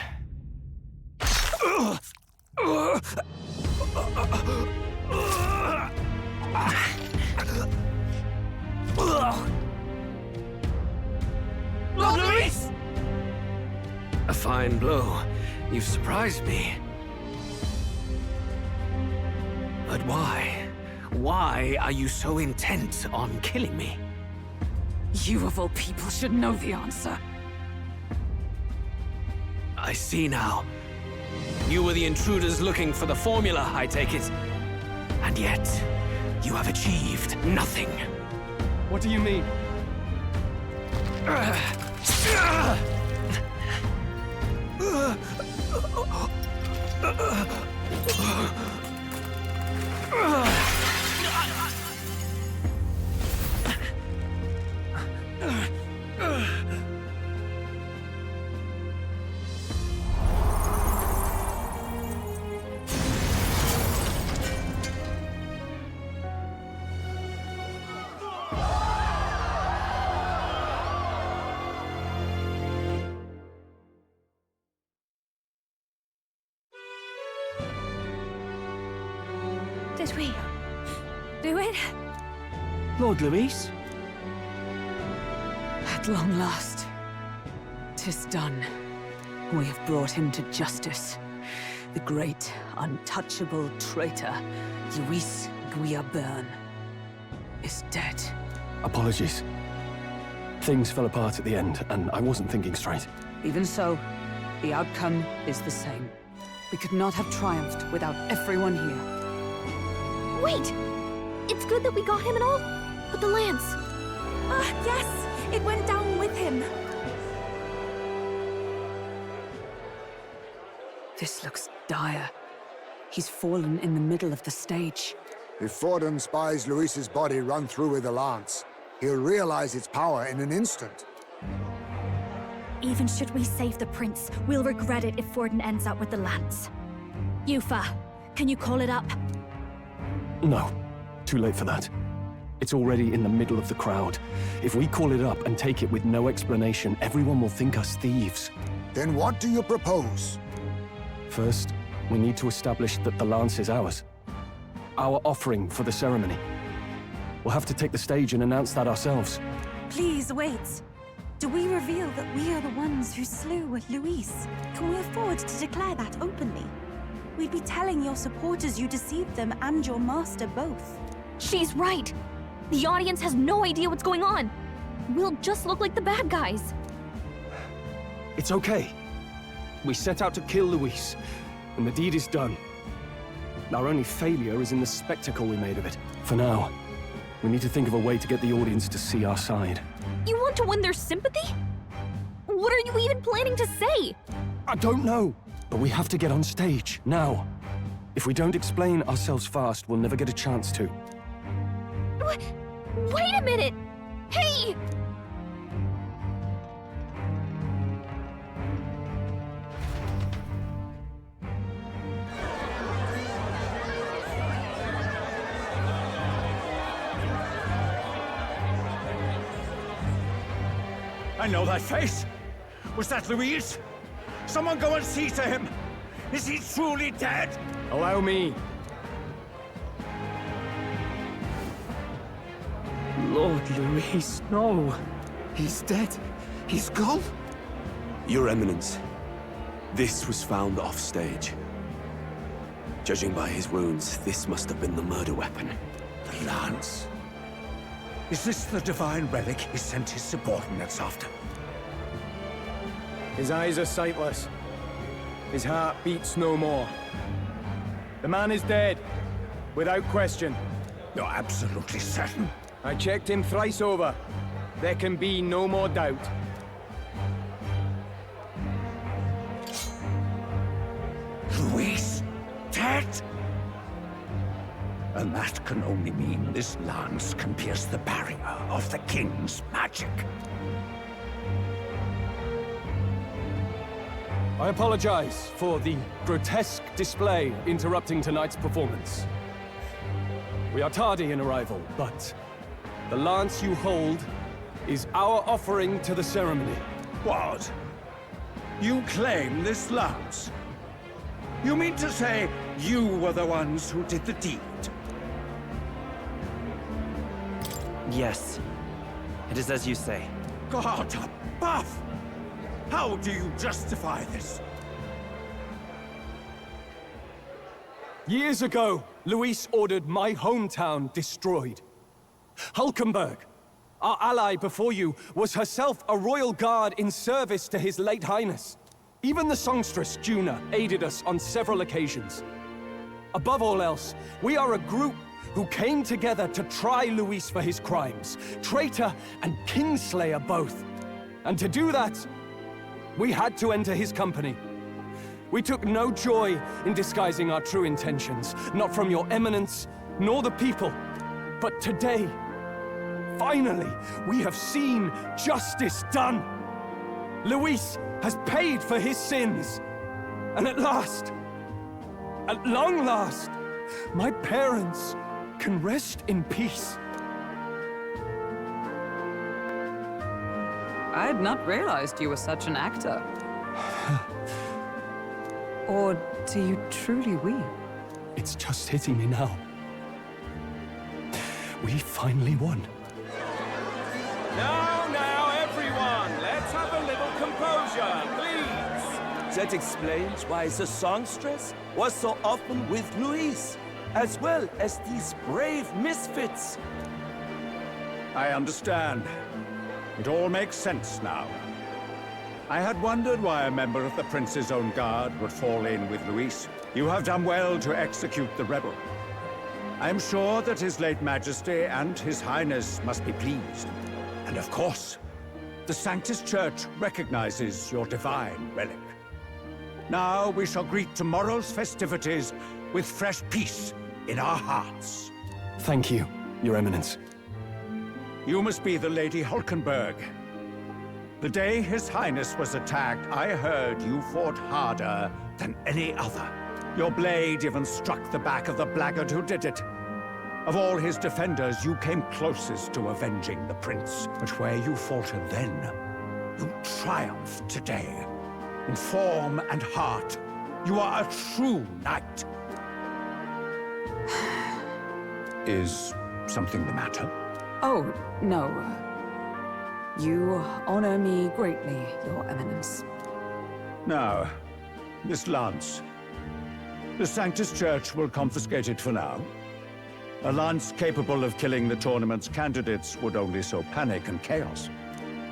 Lord Luis! A fine blow. You've surprised me. But why? Why are you so intent on killing me? You of all people should know the answer. I see now. You were the intruders looking for the formula, I take it. And yet, you have achieved nothing. What do you mean? Did we do it? Lord Luis? At long last, 'tis done. We have brought him to justice. The great, untouchable traitor, Luis Guillaume, is dead. Apologies. Things fell apart at the end, and I wasn't thinking straight. Even so, the outcome is the same. We could not have triumphed without everyone here. Wait! It's good that we got him and all, but the lance... Ah, yes! It went down with him. This looks dire. He's fallen in the middle of the stage. If Forden spies Luis's body run through with a lance, he'll realize its power in an instant. Even should we save the prince, we'll regret it if Forden ends up with the lance. Yufa, can you call it up? No. Too late for that. It's already in the middle of the crowd. If we call it up and take it with no explanation, everyone will think us thieves. Then what do you propose? First, we need to establish that the lance is ours. Our offering for the ceremony. We'll have to take the stage and announce that ourselves. Please wait. Do we reveal that we are the ones who slew Luis? Can we afford to declare that openly? We'd be telling your supporters you deceived them and your master both. She's right! The audience has no idea what's going on! We'll just look like the bad guys. It's okay. We set out to kill Luis, and the deed is done. Our only failure is in the spectacle we made of it. For now, we need to think of a way to get the audience to see our side. You want to win their sympathy? What are you even planning to say? I don't know, but we have to get on stage, now. If we don't explain ourselves fast, we'll never get a chance to. Wait a minute! Hey! I know that face. Was that Luis? Someone go and see to him. Is he truly dead? Allow me. Lord Luis, no. He's dead. He's gone. Your Eminence, this was found off-stage. Judging by his wounds, this must have been the murder weapon. The lance. Is this the divine relic he sent his subordinates after? His eyes are sightless. His heart beats no more. The man is dead, without question. You're absolutely certain? I checked him thrice over. There can be no more doubt. Luis, dead? And that can only mean this lance can pierce the barrier of the king's magic. I apologize for the grotesque display interrupting tonight's performance. We are tardy in arrival, but the lance you hold is our offering to the ceremony. What? You claim this lance? You mean to say you were the ones who did the deed? Yes. It is as you say. God above! How do you justify this? Years ago, Luis ordered my hometown destroyed. Hulkenberg, our ally before you, was herself a royal guard in service to his late highness. Even the songstress, Juna, aided us on several occasions. Above all else, we are a group who came together to try Luis for his crimes, traitor and kingslayer both. And to do that, we had to enter his company. We took no joy in disguising our true intentions, not from your eminence, nor the people. But today, finally, we have seen justice done. Luis has paid for his sins. And at last, at long last, my parents can rest in peace. I had not realized you were such an actor. Or do you truly weep? It's just hitting me now. We finally won. Now, everyone, let's have a little composure, please. That explains why the songstress was so often with Luis, as well as these brave misfits. I understand. It all makes sense now. I had wondered why a member of the Prince's own guard would fall in with Luis. You have done well to execute the rebel. I am sure that His late Majesty and His Highness must be pleased. And of course, the Sanctus Church recognizes your divine relic. Now we shall greet tomorrow's festivities with fresh peace in our hearts. Thank you, Your Eminence. You must be the Lady Hulkenberg. The day His Highness was attacked, I heard you fought harder than any other. Your blade even struck the back of the blackguard who did it. Of all his defenders, you came closest to avenging the prince. But where you faltered then, you triumph today. In form and heart, you are a true knight. Is something the matter? Oh, no. You honor me greatly, Your Eminence. Now, this lance. The Sanctus Church will confiscate it for now. A lance capable of killing the tournament's candidates would only sow panic and chaos.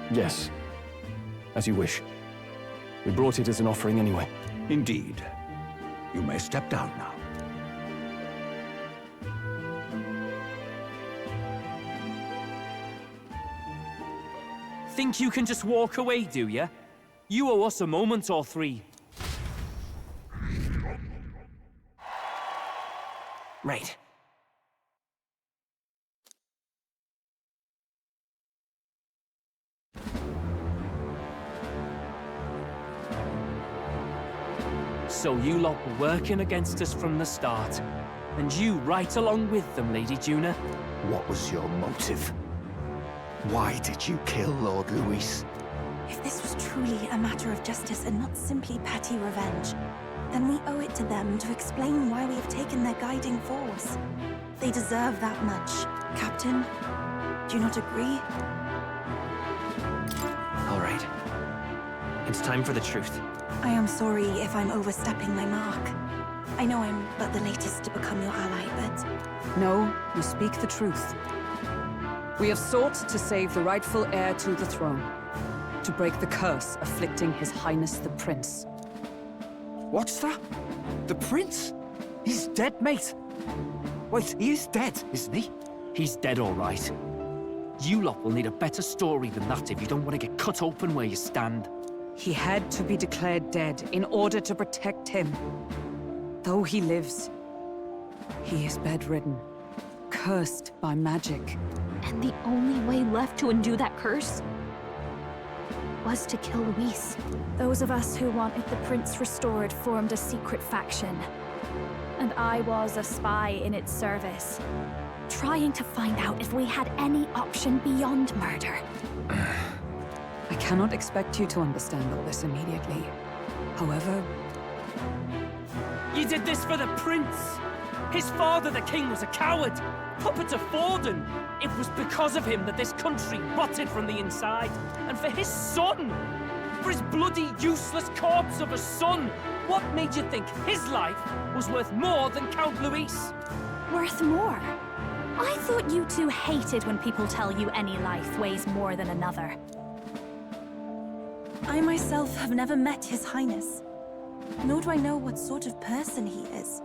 Yes. As you wish. We brought it as an offering anyway. Indeed. You may step down now. Think you can just walk away, do ya? You owe us a moment or three. Right. So you lot were working against us from the start. And you right along with them, Lady Juna. What was your motive? Why did you kill Lord Luis? If this was truly a matter of justice and not simply petty revenge, then we owe it to them to explain why we have taken their guiding force. They deserve that much. Captain, do you not agree? All right. It's time for the truth. I am sorry if I'm overstepping my mark. I know I'm but the latest to become your ally, but... No, you speak the truth. We have sought to save the rightful heir to the throne. To break the curse afflicting His Highness the Prince. What's that? The prince? He's dead, mate. Wait, he is dead, isn't he? He's dead, all right. You lot will need a better story than that if you don't want to get cut open where you stand. He had to be declared dead in order to protect him. Though he lives, he is bedridden, cursed by magic. And the only way left to undo that curse was to kill Luis. Those of us who wanted the prince restored formed a secret faction. And I was a spy in its service, trying to find out if we had any option beyond murder. I cannot expect you to understand all this immediately. However... You did this for the prince! His father, the king, was a coward! Puppet to Forden! It was because of him that this country rotted from the inside! And for his son! For his bloody, useless corpse of a son! What made you think his life was worth more than Count Luis? Worth more? I thought you two hated when people tell you any life weighs more than another. I myself have never met His Highness, nor do I know what sort of person he is.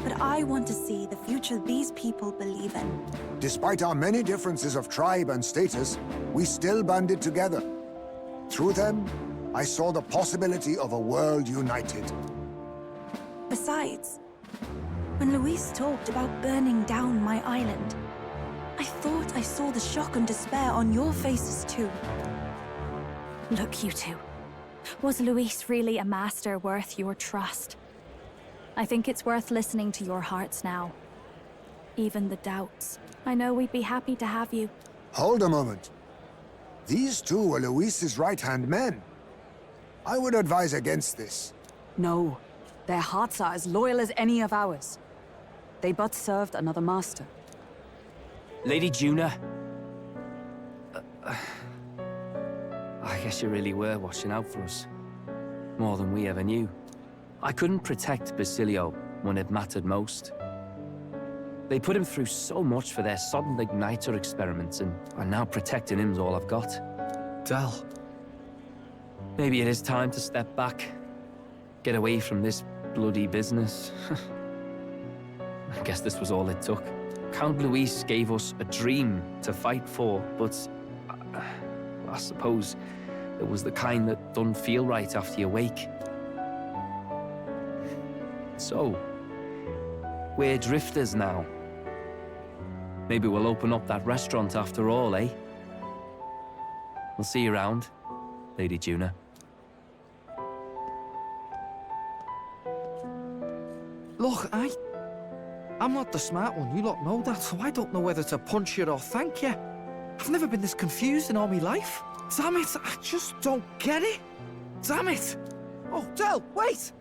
But I want to see the future these people believe in. Despite our many differences of tribe and status, we still banded together. Through them, I saw the possibility of a world united. Besides, when Luis talked about burning down my island, I thought I saw the shock and despair on your faces too. Look, you two. Was Luis really a master worth your trust? I think it's worth listening to your hearts now. Even the doubts. I know we'd be happy to have you. Hold a moment. These two were Luis's right-hand men. I would advise against this. No, their hearts are as loyal as any of ours. They but served another master. Lady Juna... I guess you really were watching out for us. more than we ever knew. I couldn't protect Basilio when it mattered most. They put him through so much for their sodden igniter experiments, and now protecting him's all I've got. Del. Maybe it is time to step back. Get away from this bloody business. I guess this was all it took. Count Luis gave us a dream to fight for, but I suppose it was the kind that doesn't feel right after you wake. So, we're drifters now. Maybe we'll open up that restaurant after all, eh? We'll see you around, Lady Juna. Look, I'm not the smart one, you lot know that, so I don't know whether to punch you or thank you. I've never been this confused in all my life. Damn it, I just don't get it. Damn it! Oh, Del, wait!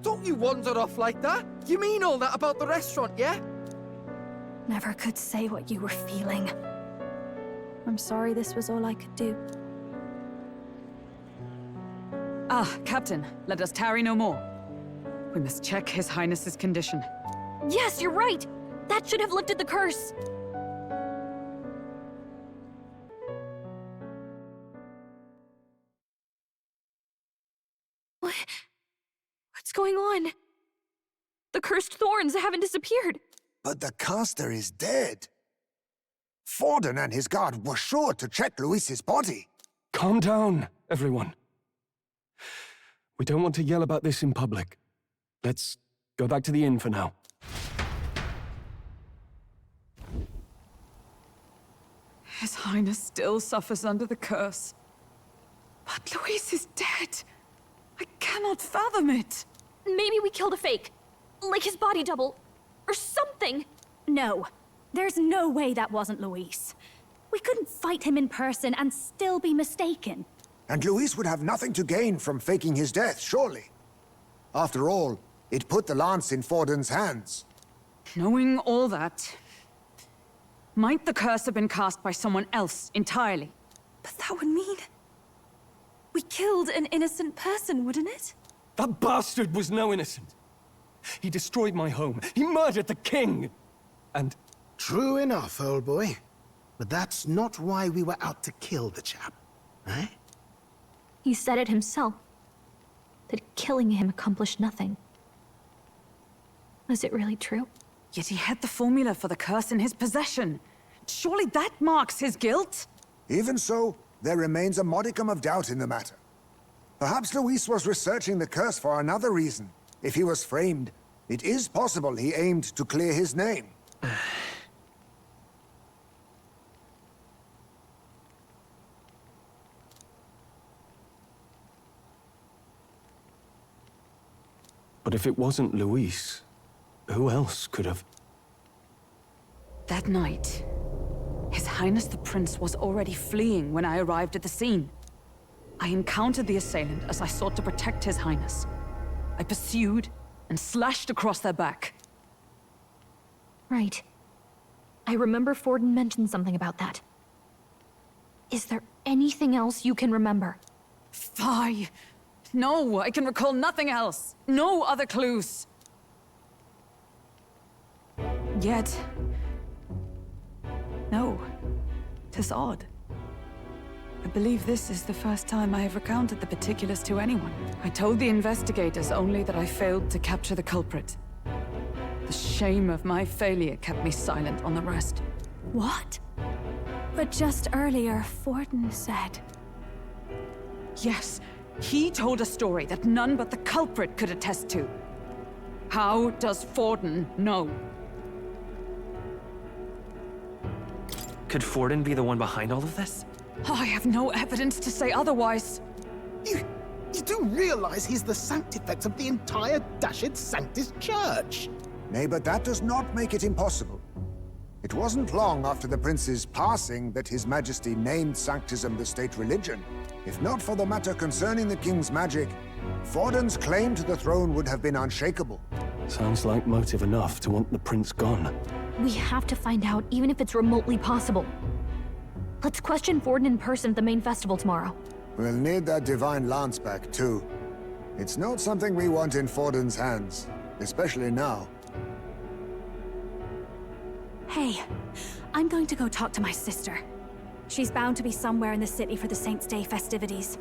Don't you wander off like that? You mean all that about the restaurant, yeah? Never could say what you were feeling. I'm sorry this was all I could do. Ah, Captain, let us tarry no more. We must check His Highness's condition. Yes, you're right! That should have lifted the curse! What's going on? The cursed thorns haven't disappeared. But the caster is dead. Forden and his guard were sure to check Luis's body. Calm down, everyone. We don't want to yell about this in public. Let's go back to the inn for now. His Highness still suffers under the curse. But Luis is dead. I cannot fathom it. Maybe we killed a fake. Like his body double. Or something. No. There's no way that wasn't Luis. We couldn't fight him in person and still be mistaken. And Luis would have nothing to gain from faking his death, surely. After all, it put the lance in Forden's hands. Knowing all that, might the curse have been cast by someone else entirely? But that would mean... we killed an innocent person, wouldn't it? That bastard was no innocent. He destroyed my home. He murdered the king. And... True enough, old boy. But that's not why we were out to kill the chap, eh? He said it himself. That killing him accomplished nothing. Was it really true? Yet he had the formula for the curse in his possession. Surely that marks his guilt? Even so, there remains a modicum of doubt in the matter. Perhaps Luis was researching the curse for another reason. If he was framed, it is possible he aimed to clear his name. But if it wasn't Luis, who else could have... That night, His Highness the Prince was already fleeing when I arrived at the scene. I encountered the assailant as I sought to protect His Highness. I pursued and slashed across their back. Right. I remember Forden mentioned something about that. Is there anything else you can remember? Fie! No, I can recall nothing else. No other clues. Yet... no. 'Tis odd. I believe this is the first time I have recounted the particulars to anyone. I told the investigators only that I failed to capture the culprit. The shame of my failure kept me silent on the rest. What? But just earlier, Forden said... Yes, he told a story that none but the culprit could attest to. How does Forden know? Could Forden be the one behind all of this? I have no evidence to say otherwise. You do realize he's the sanctifex of the entire dashed Sanctus Church? Nay, but that does not make it impossible. It wasn't long after the prince's passing that His Majesty named Sanctism the state religion. If not for the matter concerning the king's magic, Forden's claim to the throne would have been unshakable. Sounds like motive enough to want the prince gone. We have to find out, even if it's remotely possible. Let's question Forden in person at the main festival tomorrow. We'll need that divine lance back, too. It's not something we want in Forden's hands, especially now. Hey, I'm going to go talk to my sister. She's bound to be somewhere in the city for the Saints' Day festivities.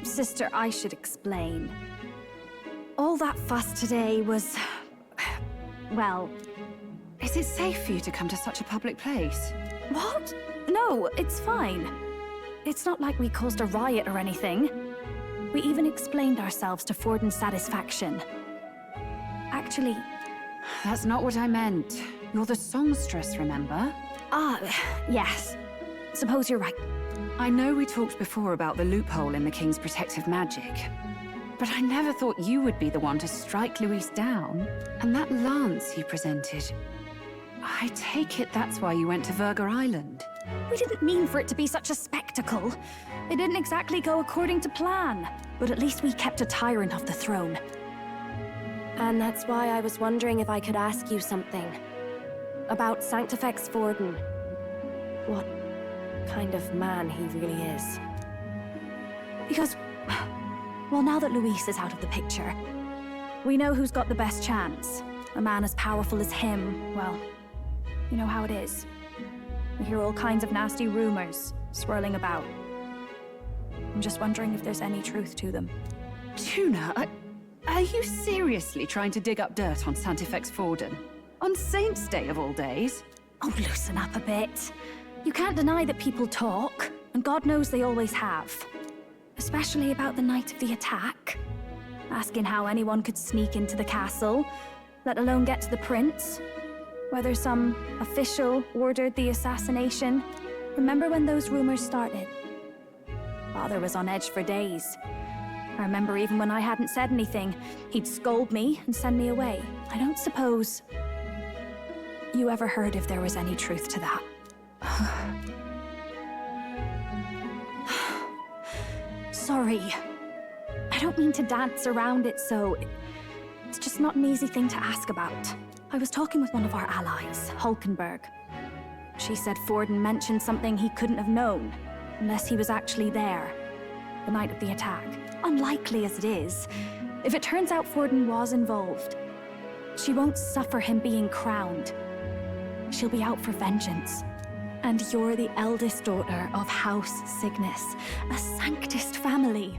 Sister, I should explain. All that fuss today was... well... Is it safe for you to come to such a public place? What? No, it's fine. It's not like we caused a riot or anything. We even explained ourselves to Forden's satisfaction. Actually... That's not what I meant. You're the songstress, remember? Ah, yes. Suppose you're right. I know we talked before about the loophole in the King's protective magic, but I never thought you would be the one to strike Luis down. And that lance you presented, I take it that's why you went to Verga Island. We didn't mean for it to be such a spectacle. It didn't exactly go according to plan, but at least we kept a tyrant off the throne. And that's why I was wondering if I could ask you something. About Sanctifex Forden. What kind of man he really is. Because, well, now that Luis is out of the picture, we know who's got the best chance. A man as powerful as him, well, you know how it is. We hear all kinds of nasty rumors swirling about. I'm just wondering if there's any truth to them. Tuna, are you seriously trying to dig up dirt on Sanctifex Forden? On Saints' Day of all days? Oh, loosen up a bit. You can't deny that people talk, and God knows they always have. Especially about the night of the attack. Asking how anyone could sneak into the castle, let alone get to the prince. Whether some official ordered the assassination. Remember when those rumors started? Father was on edge for days. I remember even when I hadn't said anything, he'd scold me and send me away. I don't suppose you ever heard if there was any truth to that. Sorry. I don't mean to dance around it, so... It's just not an easy thing to ask about. I was talking with one of our allies, Hulkenberg. She said Forden mentioned something he couldn't have known, unless he was actually there, the night of the attack. Unlikely as it is, if it turns out Forden was involved, she won't suffer him being crowned. She'll be out for vengeance. And you're the eldest daughter of House Cygnus, a Sanctist family.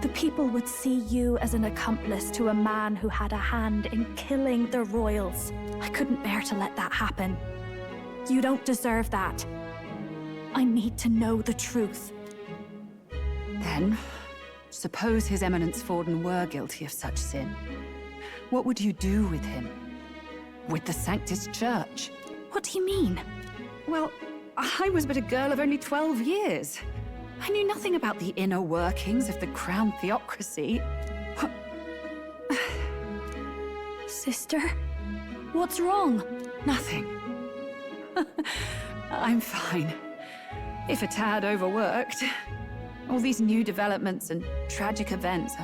The people would see you as an accomplice to a man who had a hand in killing the royals. I couldn't bear to let that happen. You don't deserve that. I need to know the truth. Then, suppose His Eminence Forden were guilty of such sin. What would you do with him? With the Sanctist Church? What do you mean? Well, I was but a girl of only 12 years. I knew nothing about the inner workings of the crown theocracy. Sister? What's wrong? Nothing. I'm fine. If a tad overworked. All these new developments and tragic events.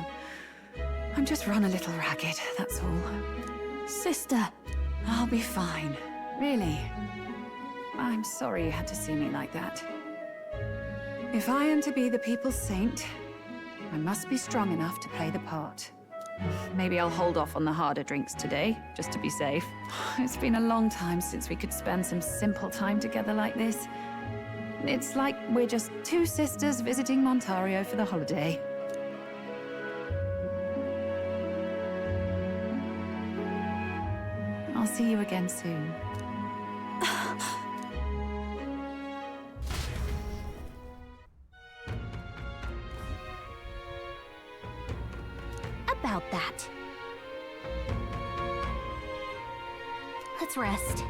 I'm just run a little ragged, that's all. Sister! I'll be fine. Really. I'm sorry you had to see me like that. If I am to be the people's saint, I must be strong enough to play the part. Maybe I'll hold off on the harder drinks today, just to be safe. It's been a long time since we could spend some simple time together like this. It's like we're just two sisters visiting Montario for the holiday. I'll see you again soon. About that. Let's rest.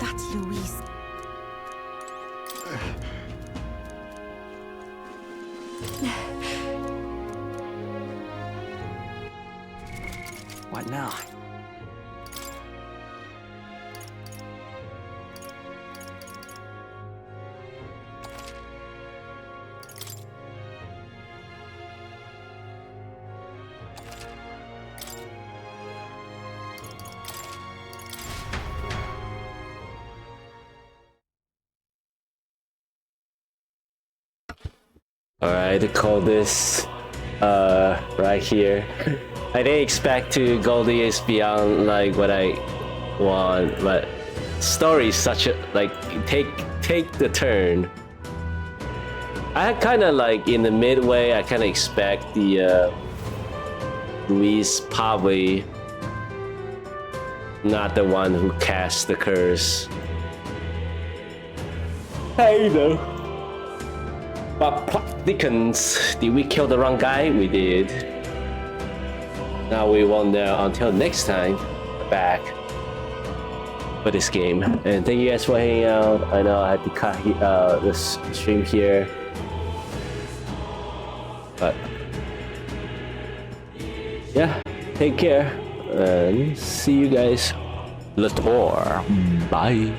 That's Luis. What now? Alright, to call this right here. I didn't expect to go this beyond like what I want, but story is such a like take the turn. I kind of like in the midway. I kind of expect the Luis probably not the one who cast the curse. Hey though. But plot thickens. Did we kill the wrong guy? We did. Now we won't know until next time. Back for this game. And thank you guys for hanging out. I know I had to cut this stream here. But yeah, take care and see you guys later. Bye.